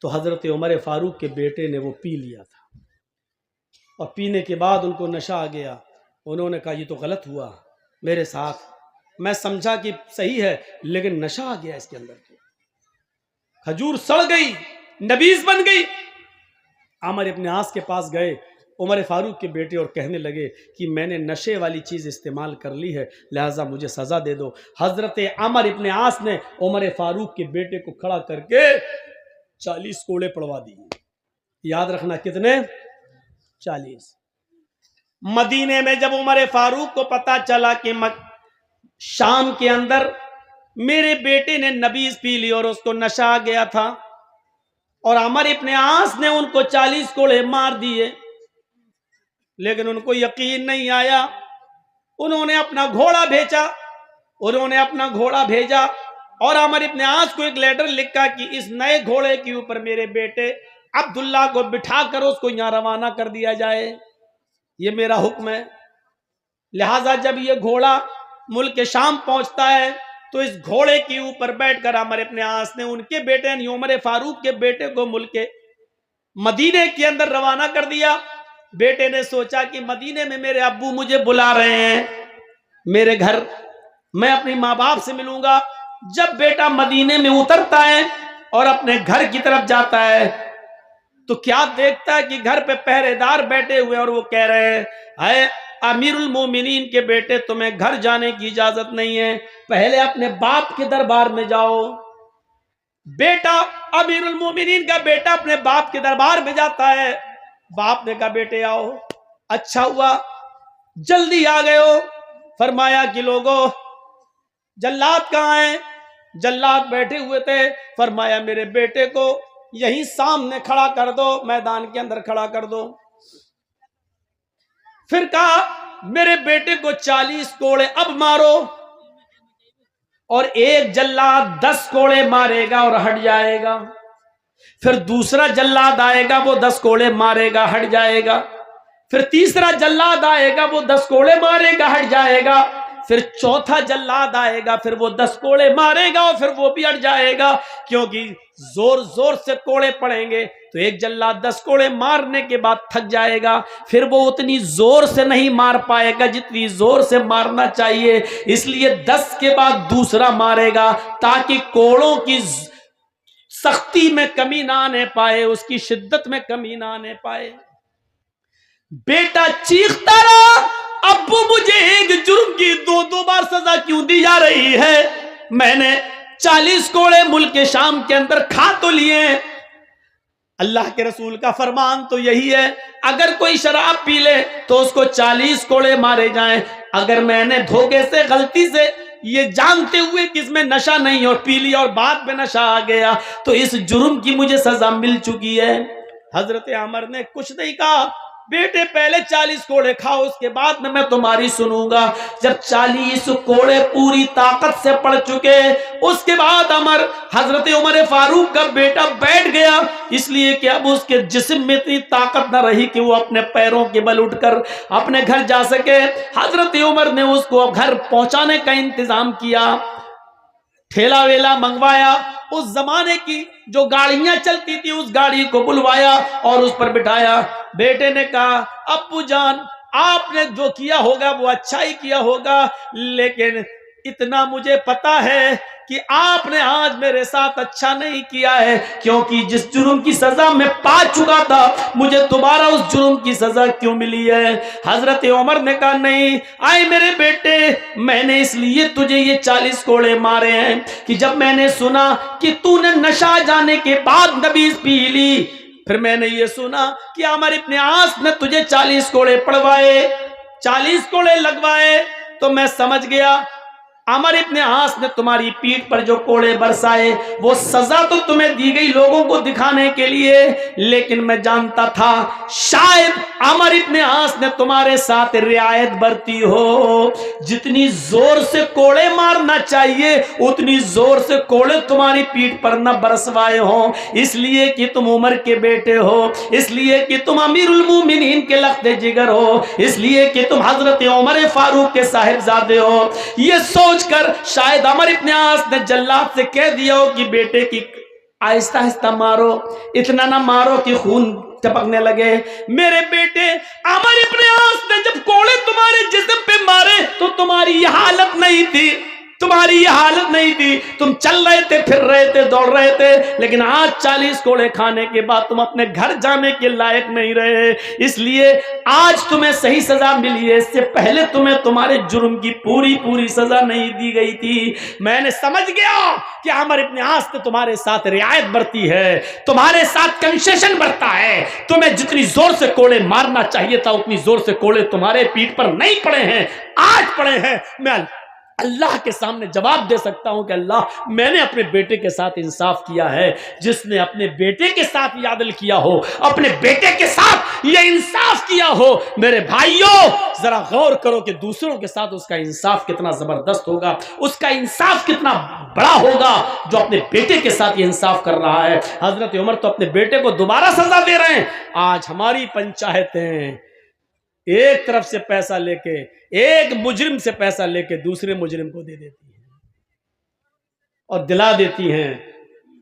تو حضرت عمر فاروق کے بیٹے نے وہ پی لیا تھا، اور پینے کے بعد ان کو نشہ آ گیا۔ انہوں نے کہا یہ تو غلط ہوا میرے ساتھ، میں سمجھا کہ صحیح ہے لیکن نشہ آ گیا اس کے اندر، کھجور سڑ گئی، نبیذ بن گئی۔ عامر ابن عاص کے پاس گئے عمر فاروق کے بیٹے اور کہنے لگے کہ میں نے نشے والی چیز استعمال کر لی ہے، لہٰذا مجھے سزا دے دو۔ حضرت عامر ابن عاص نے عمر فاروق کے بیٹے کو کھڑا کر کے 40 کوڑے پڑوا دیے۔ یاد رکھنا کتنے؟ 40۔ مدینے میں جب عمر فاروق کو پتا چلا کہ شام کے اندر میرے بیٹے نے نبیذ پی لی اور اس کو نشہ آ گیا تھا، اور عامر ابن عاص نے ان کو 40 کوڑے مار دیے، لیکن ان کو یقین نہیں آیا۔ انہوں نے اپنا گھوڑا بھیجا اور عامر ابن عاص کو ایک لیٹر لکھا کہ اس نئے گھوڑے کے اوپر میرے بیٹے عبداللہ کو بٹھا کر اس کو یہاں روانہ کر دیا جائے، یہ میرا حکم ہے۔ لہٰذا جب یہ گھوڑا ملک شام پہنچتا ہے تو اس گھوڑے کے اوپر بیٹھ کر عامر ابن عاص نے ان کے بیٹے یعنی عمر فاروق کے بیٹے کو ملک مدینے کے اندر روانہ کر دیا۔ بیٹے نے سوچا کہ مدینے میں میرے ابو مجھے بلا رہے ہیں میرے گھر، میں اپنی ماں باپ سے ملوں گا۔ جب بیٹا مدینے میں اترتا ہے اور اپنے گھر کی طرف جاتا ہے تو کیا دیکھتا ہے کہ گھر پہ پہرے دار بیٹھے ہوئے اور وہ کہہ رہے ہیں اے امیر المومنین کے بیٹے تمہیں گھر جانے کی اجازت نہیں ہے، پہلے اپنے باپ کے دربار میں جاؤ۔ بیٹا امیر المومنین کا بیٹا اپنے باپ کے دربار میں جاتا ہے۔ باپ نے کہا بیٹے آؤ، اچھا ہوا جلدی آ گئے ہو۔ فرمایا کہ لوگوں جلاد کہاں ہیں؟ جلاد بیٹھے ہوئے تھے۔ فرمایا میرے بیٹے کو یہیں سامنے کھڑا کر دو، میدان کے اندر کھڑا کر دو۔ پھر کہا میرے بیٹے کو 40 کوڑے اب مارو، اور ایک جلاد 10 کوڑے مارے گا اور ہٹ جائے گا، پھر دوسرا جلاد آئے گا وہ 10 کوڑے مارے گا ہٹ جائے گا، پھر تیسرا جلاد آئے گا وہ 10 کوڑے مارے گا ہٹ جائے گا، پھر چوتھا جلاد آئے گا پھر وہ 10 کوڑے مارے گا اور پھر وہ بھی ہٹ جائے گا، کیونکہ زور زور سے کوڑے پڑیں گے تو ایک جلاد 10 کوڑے مارنے کے بعد تھک جائے گا، پھر وہ اتنی زور سے نہیں مار پائے گا جتنی زور سے مارنا چاہیے، اس لیے 10 کے بعد دوسرا مارے گا تاکہ کوڑوں کی سختی میں کمی نہ آنے پائے، اس کی شدت میں کمی نہ آنے پائے۔ بیٹا چیختا رہا ابو مجھے ایک جرم کی دو بار سزا کیوں دی جا رہی ہے؟ میں نے 40 کوڑے ملک شام کے اندر کھا تو لیے ہیں۔ اللہ کے رسول کا فرمان تو یہی ہے اگر کوئی شراب پی لے تو اس کو 40 کوڑے مارے جائیں، اگر میں نے دھوکے سے غلطی سے یہ جانتے ہوئے کہ اس میں نشہ نہیں اور پی لیا اور بعد میں نشہ آ گیا تو اس جرم کی مجھے سزا مل چکی ہے۔ حضرت عمر نے کچھ نہیں کہا، بیٹے پہلے 40 کوڑے کھاؤ اس کے بعد میں تمہاری سنوں گا۔ جب 40 کوڑے پوری طاقت سے پڑ چکے اس کے بعد حضرت عمر فاروق کا بیٹا بیٹھ گیا، اس لیے کہ اب اس کے جسم میں اتنی طاقت نہ رہی کہ وہ اپنے پیروں کے بل اٹھ کر اپنے گھر جا سکے۔ حضرت عمر نے اس کو گھر پہنچانے کا انتظام کیا، ٹھیلا ویلا منگوایا، اس زمانے کی جو گاڑیاں چلتی تھی اس گاڑی کو بلوایا اور اس پر بٹھایا۔ بیٹے نے کہا ابو جان آپ نے جو کیا ہوگا وہ اچھا ہی کیا ہوگا، لیکن اتنا مجھے پتا ہے کہ آپ نے آج میرے ساتھ اچھا نہیں کیا ہے، کیونکہ جس جرم کی سزا میں پا چکا تھا مجھے دوبارہ اس جرم کی سزا کیوں ملی ہے؟ حضرت عمر نے کہا نہیں آئے میرے بیٹے، میں نے اس لیے تجھے یہ 40 کوڑے مارے ہیں کہ جب میں نے سنا کہ تو نے نشہ جانے کے بعد نبیذ پی لی، پھر میں نے یہ سنا کہ عمر ابن عاص نے تجھے 40 کوڑے پڑوائے، 40 کوڑے لگوائے، تو میں سمجھ گیا عمر ابن عاص نے تمہاری پیٹھ پر جو کوڑے برسائے وہ سزا تو تمہیں دی گئی لوگوں کو دکھانے کے لیے، لیکن میں جانتا تھا شاید عمر ابن عاص نے تمہارے ساتھ رعایت برتی ہو، جتنی زور سے کوڑے مارنا چاہیے اتنی زور سے کوڑے تمہاری پیٹھ پر نہ برسوائے ہوں، اس لیے کہ تم عمر کے بیٹے ہو، اس لیے کہ تم امیر المومنین کے لخت جگر ہو، اس لیے کہ تم حضرت عمر فاروق کے صاحبزادے ہو۔ یہ سوچ سوچ کر شاید عمر ابن عاص نے جلاد سے کہہ دیا ہو کہ بیٹے کی آہستہ آہستہ مارو، اتنا نہ مارو کہ خون ٹپکنے لگے۔ میرے بیٹے عمر ابن عاص نے جب کوڑے تمہارے جسم پہ مارے تو تمہاری یہ حالت نہیں تھی، تمہاری یہ حالت نہیں تھی، تم چل رہے تھے، پھر رہے تھے، دوڑ رہے تھے، لیکن آج 40 کوڑے کھانے کے بعد تم اپنے گھر جانے کے لائق نہیں رہے، اس لیے آج تمہیں صحیح سزا ملی ہے، اس سے پہلے تمہیں تمہارے جرم کی پوری سزا نہیں دی گئی تھی۔ میں نے سمجھ گیا کہ عمر ابن عاص نے تمہارے ساتھ رعایت برتی ہے، تمہارے ساتھ کنسیشن برتا ہے، تمہیں جتنی زور سے کوڑے مارنا چاہیے تھا اتنی زور سے کوڑے تمہارے پیٹھ پر نہیں پڑے ہیں، آج پڑے ہیں۔ میں اللہ کے سامنے جواب دے سکتا ہوں کہ اللہ، میں نے اپنے بیٹے کے ساتھ انصاف کیا ہے۔ جس نے اپنے بیٹے کے ساتھ یہ عدل کیا ہو، اپنے بیٹے کے ساتھ یہ انصاف کیا ہو، میرے بھائیوں ذرا غور کرو کہ دوسروں کے ساتھ اس کا انصاف کتنا زبردست ہوگا، اس کا انصاف کتنا بڑا ہوگا جو اپنے بیٹے کے ساتھ یہ انصاف کر رہا ہے۔ حضرت عمر تو اپنے بیٹے کو دوبارہ سزا دے رہے ہیں۔ آج ہماری پنچایتیں ایک طرف سے پیسہ لے کے، ایک مجرم سے پیسہ لے کے دوسرے مجرم کو دے دیتی ہیں اور دلا دیتی ہیں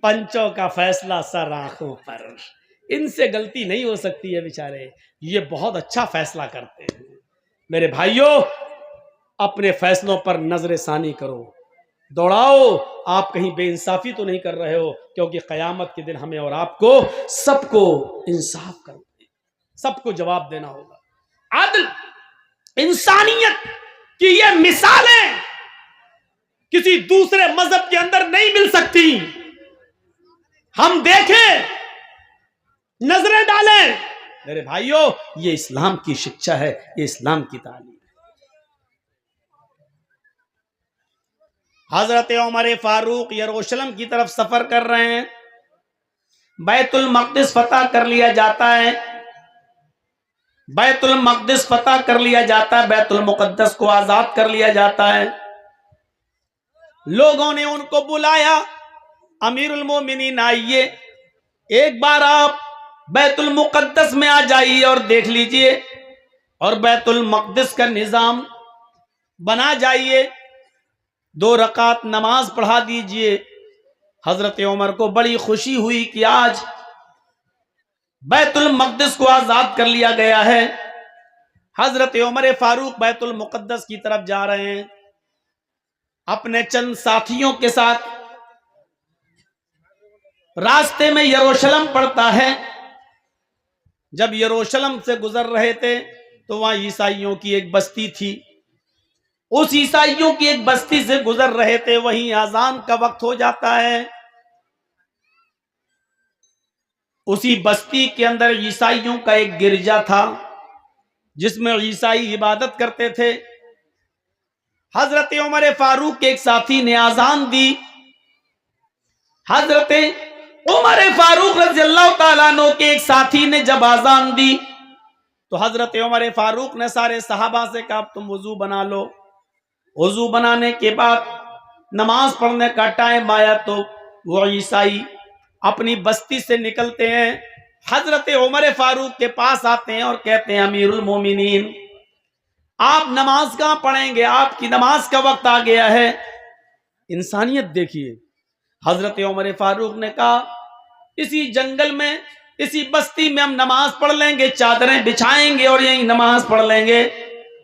پنچوں کا فیصلہ سر آنکھوں پر۔ ان سے غلطی نہیں ہو سکتی ہے بیچارے، یہ بہت اچھا فیصلہ کرتے ہیں۔ میرے بھائیوں اپنے فیصلوں پر نظر ثانی کرو، دوڑاؤ، آپ کہیں بے انصافی تو نہیں کر رہے ہو، کیونکہ قیامت کے دن ہمیں اور آپ کو سب کو انصاف کرنا ہے، سب کو جواب دینا ہوگا۔ عدل، انسانیت کی یہ مثالیں کسی دوسرے مذہب کے اندر نہیں مل سکتی۔ ہم دیکھیں، نظریں ڈالیں، میرے بھائیوں یہ اسلام کی شکشا ہے، یہ اسلام کی تعلیم ہے۔ حضرت عمر فاروق یروشلم کی طرف سفر کر رہے ہیں، بیت المقدس فتح کر لیا جاتا ہے، بیت المقدس فتح کر لیا جاتا ہے، بیت المقدس کو آزاد کر لیا جاتا ہے۔ لوگوں نے ان کو بلایا، امیر المومنین آئیے، ایک بار آپ بیت المقدس میں آ جائیے اور دیکھ لیجئے، اور بیت المقدس کا نظام بنا جائیے، 2 رکعت نماز پڑھا دیجئے۔ حضرت عمر کو بڑی خوشی ہوئی کہ آج بیت المقدس کو آزاد کر لیا گیا ہے۔ حضرت عمر فاروق بیت المقدس کی طرف جا رہے ہیں اپنے چند ساتھیوں کے ساتھ۔ راستے میں یروشلم پڑتا ہے، جب یروشلم سے گزر رہے تھے تو وہاں عیسائیوں کی ایک بستی تھی، اس عیسائیوں کی ایک بستی سے گزر رہے تھے، وہیں اذان کا وقت ہو جاتا ہے۔ اسی بستی کے اندر عیسائیوں کا ایک گرجا تھا جس میں عیسائی عبادت کرتے تھے۔ حضرت عمر فاروق کے ایک ساتھی نے اذان دی۔ حضرت عمر فاروق رضی اللہ تعالیٰ عنہ کے ایک ساتھی نے جب اذان دی تو حضرت عمر فاروق نے سارے صحابہ سے کہا تم وضو بنا لو۔ وضو بنانے کے بعد نماز پڑھنے کا ٹائم آیا تو وہ عیسائی اپنی بستی سے نکلتے ہیں، حضرت عمر فاروق کے پاس آتے ہیں اور کہتے ہیں امیر المومنین آپ نماز کہاں پڑھیں گے، آپ کی نماز کا وقت آ گیا ہے۔ انسانیت دیکھیے، حضرت عمر فاروق نے کہا اسی جنگل میں، اسی بستی میں ہم نماز پڑھ لیں گے، چادریں بچھائیں گے اور یہیں نماز پڑھ لیں گے۔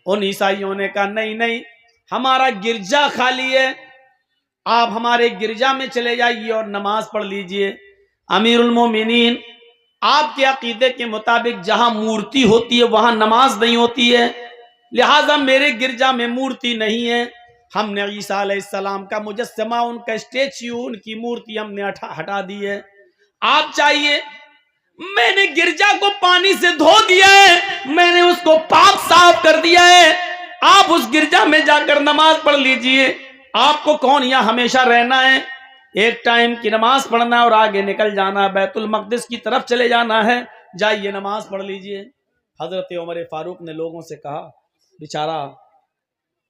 ان عیسائیوں نے کہا نہیں، ہمارا گرجا خالی ہے، آپ ہمارے گرجا میں چلے جائیے اور نماز پڑھ لیجئے۔ امیر المومنین آپ کے عقیدے کے مطابق جہاں مورتی ہوتی ہے وہاں نماز نہیں ہوتی ہے، لہٰذا میرے گرجا میں مورتی نہیں ہے، ہم نے عیسیٰ علیہ السلام کا مجسمہ، ان کا اسٹیچیو، ان کی مورتی ہم نے ہٹا دی ہے، آپ چاہیے میں نے گرجا کو پانی سے دھو دیا ہے، میں نے اس کو پاک صاف کر دیا ہے، آپ اس گرجا میں جا کر نماز پڑھ لیجئے۔ آپ کو کون یہاں ہمیشہ رہنا ہے، ایک ٹائم کی نماز پڑھنا اور آگے نکل جانا، بیت المقدس کی طرف چلے جانا ہے، جائیے نماز پڑھ لیجئے۔ حضرت عمر فاروق نے لوگوں سے کہا بیچارہ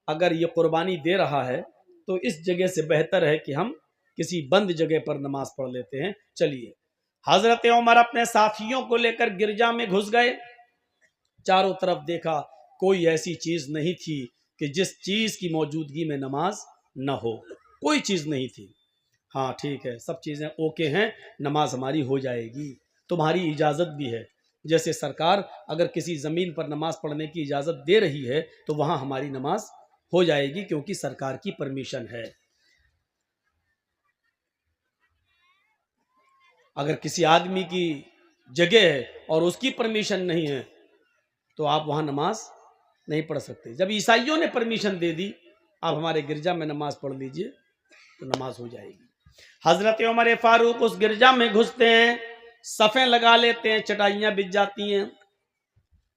اگر یہ قربانی دے رہا ہے تو اس جگہ سے بہتر ہے کہ ہم کسی بند جگہ پر نماز پڑھ لیتے ہیں، چلیے۔ حضرت عمر اپنے ساتھیوں کو لے کر گرجا میں گھس گئے، چاروں طرف دیکھا کوئی ایسی چیز نہیں تھی کہ جس چیز کی موجودگی میں نماز نہ ہو، کوئی چیز نہیں تھی۔ ہاں ٹھیک ہے، سب چیزیں اوکے ہیں، نماز ہماری ہو جائے گی، تمہاری اجازت بھی ہے۔ جیسے سرکار اگر کسی زمین پر نماز پڑھنے کی اجازت دے رہی ہے تو وہاں ہماری نماز ہو جائے گی، کیونکہ سرکار کی پرمیشن ہے۔ اگر کسی آدمی کی جگہ ہے اور اس کی پرمیشن نہیں ہے تو آپ وہاں نماز نہیں پڑھ سکتے۔ جب عیسائیوں نے پرمیشن دے دی آپ ہمارے گرجا میں نماز پڑھ لیجئے تو نماز ہو جائے گی۔ حضرت عمر فاروق اس گرجا میں گھستے ہیں، صفیں لگا لیتے ہیں، چٹائیاں بچھ جاتی ہیں،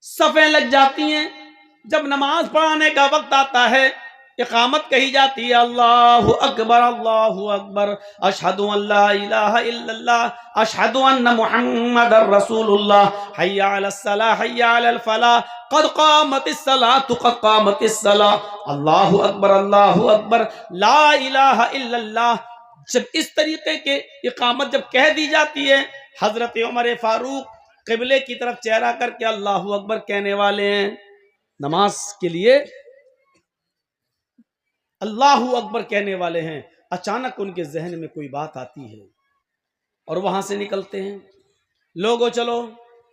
صفیں لگ جاتی ہیں۔ جب نماز پڑھانے کا وقت آتا ہے، اقامت کہی جاتی ہے، اللہ اکبر اللہ اکبر، اشہد ان لا الہ الا اللہ، اشہد ان محمد رسول اللہ، حی علی الصلاۃ حی علی الفلاح، قد قامت الصلاۃ قد قامت الصلاۃ، اللہ اکبر لا الہ الا اللہ۔ جب اس طریقے کے اقامت جب کہہ دی جاتی ہے، حضرت عمر فاروق قبلے کی طرف چہرہ کر کے اللہ اکبر کہنے والے ہیں، نماز کے لیے اللہ اکبر کہنے والے ہیں۔ اچانک ان کے ذہن میں کوئی بات آتی ہے اور وہاں سے نکلتے ہیں، لوگو چلو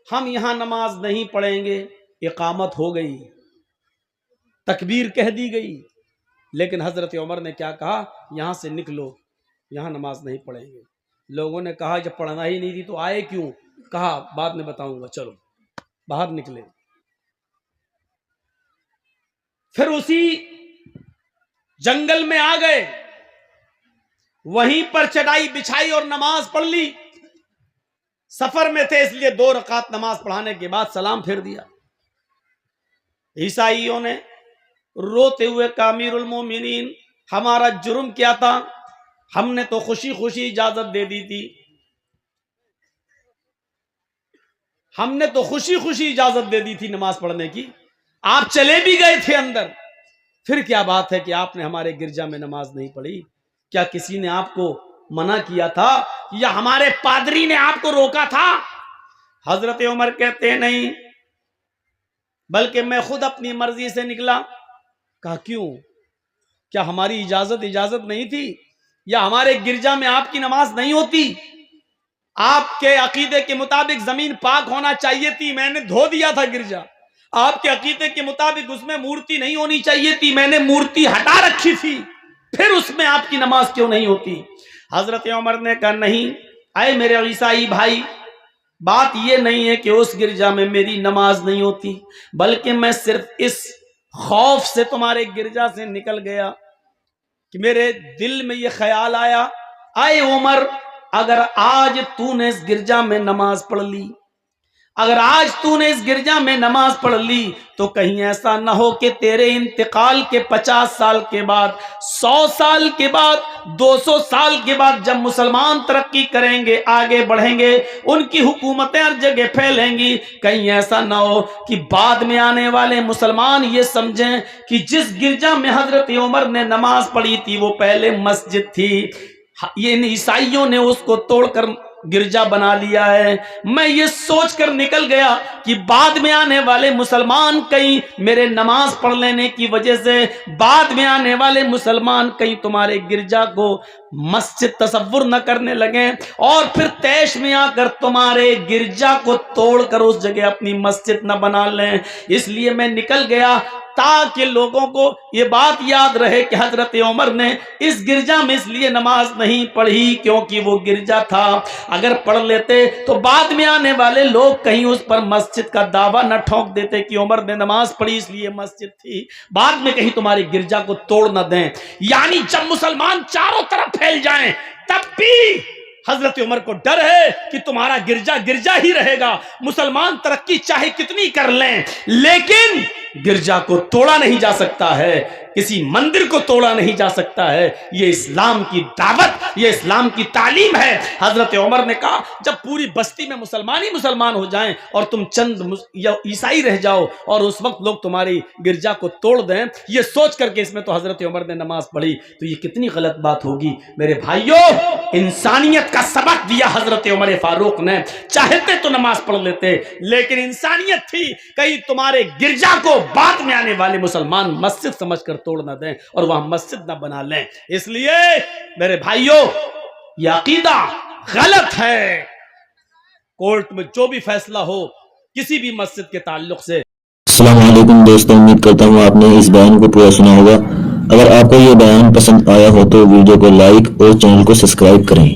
ہم یہاں نماز نہیں پڑھیں گے، اقامت ہو گئی، تکبیر کہہ دی گئی، لیکن حضرت عمر نے کیا کہا، یہاں سے نکلو، یہاں نماز نہیں پڑھیں گے۔ لوگوں نے کہا جب پڑھنا ہی نہیں تھی تو آئے کیوں؟ کہا بعد میں بتاؤں گا، چلو باہر نکلے۔ پھر اسی جنگل میں آ گئے، وہیں پر چٹائی بچھائی اور نماز پڑھ لی۔ سفر میں تھے اس لیے 2 رکعت نماز پڑھانے کے بعد سلام پھیر دیا۔ عیسائیوں نے روتے ہوئے کہا امیر المومنین ہمارا جرم کیا تھا، ہم نے تو خوشی خوشی اجازت دے دی تھی، ہم نے تو خوشی خوشی اجازت دے دی تھی نماز پڑھنے کی، آپ چلے بھی گئے تھے اندر، پھر کیا بات ہے کہ آپ نے ہمارے گرجا میں نماز نہیں پڑھی؟ کیا کسی نے آپ کو منع کیا تھا یا ہمارے پادری نے آپ کو روکا تھا؟ حضرت عمر کہتے ہیں نہیں، بلکہ میں خود اپنی مرضی سے نکلا۔ کہا کیوں؟ کیا ہماری اجازت نہیں تھی یا ہمارے گرجا میں آپ کی نماز نہیں ہوتی؟ آپ کے عقیدے کے مطابق زمین پاک ہونا چاہیے تھی، میں نے دھو دیا تھا گرجا۔ آپ کے عقیدے کے مطابق اس میں مورتی نہیں ہونی چاہیے تھی، میں نے مورتی ہٹا رکھی تھی، پھر اس میں آپ کی نماز کیوں نہیں ہوتی؟ حضرت عمر نے کہا نہیں، اے میرے عیسائی بھائی، بات یہ نہیں ہے کہ اس گرجا میں میری نماز نہیں ہوتی، بلکہ میں صرف اس خوف سے تمہارے گرجا سے نکل گیا کہ میرے دل میں یہ خیال آیا، اے عمر اگر آج تو نے اس گرجا میں نماز پڑھ لی، اگر آج تو نے اس گرجا میں نماز پڑھ لی تو کہیں ایسا نہ ہو کہ تیرے انتقال کے 50 سال کے بعد، 100 سال کے بعد، 200 سال کے بعد جب مسلمان ترقی کریں گے، آگے بڑھیں گے، ان کی حکومتیں ہر جگہ پھیلیں گی، کہیں ایسا نہ ہو کہ بعد میں آنے والے مسلمان یہ سمجھیں کہ جس گرجا میں حضرت عمر نے نماز پڑھی تھی وہ پہلے مسجد تھی، یہ عیسائیوں نے اس کو توڑ کر گرجا بنا لیا ہے۔ میں یہ سوچ کر نکل گیا کہ بعد میں آنے والے مسلمان کہیں میرے نماز پڑھ لینے کی وجہ سے، بعد میں آنے والے مسلمان کہیں تمہارے گرجا کو مسجد تصور نہ کرنے لگیں اور پھر تیش میں آ کر تمہارے گرجا کو توڑ کر اس جگہ اپنی مسجد نہ بنا لیں، اس لیے میں نکل گیا تاکہ لوگوں کو یہ بات یاد رہے کہ حضرت عمر نے اس گرجا میں اس لیے نماز نہیں پڑھی کیونکہ وہ گرجا تھا، اگر پڑھ لیتے تو بعد میں آنے والے لوگ کہیں اس پر مسجد کا دعویٰ نہ ٹھونک دیتے کہ عمر نے نماز پڑھی اس لیے مسجد تھی، بعد میں کہیں تمہارے گرجا کو توڑ نہ دیں۔ یعنی جب مسلمان چاروں طرف پھیل جائیں تب بھی حضرت عمر کو ڈر ہے کہ تمہارا گرجا گرجا ہی رہے گا، مسلمان ترقی چاہے کتنی کر لیں لیکن گرجا کو توڑا نہیں جا سکتا ہے، کسی مندر کو توڑا نہیں جا سکتا ہے، یہ اسلام کی دعوت، یہ اسلام کی تعلیم ہے۔ حضرت عمر نے کہا جب پوری بستی میں مسلمان ہی مسلمان ہو جائیں اور تم چند عیسائی رہ جاؤ اور اس وقت لوگ تمہاری گرجا کو توڑ دیں، یہ سوچ کر کے اس میں تو حضرت عمر نے نماز پڑھی تو یہ کتنی غلط بات ہوگی۔ میرے بھائیوں، انسانیت کا سبق دیا حضرت عمر فاروق نے، چاہتے تو نماز پڑھ لیتے لیکن انسانیت تھی، کہیں تمہارے گرجا کو بعد میں آنے والے مسلمان مسجد سمجھ کر توڑ نہ دیں اور وہاں مسجد نہ بنا لیں. اس لیے میرے بھائیوں یہ عقیدہ غلط ہے. کورٹ میں جو بھی فیصلہ ہو کسی بھی مسجد کے تعلق سے. السلام علیکم دوستوں، امید کرتا ہوں آپ نے اس بیان کو پورا سنا ہوگا. اگر آپ کو یہ بیان پسند آیا ہو تو ویڈیو کو لائک اور چینل کو سبسکرائب کریں.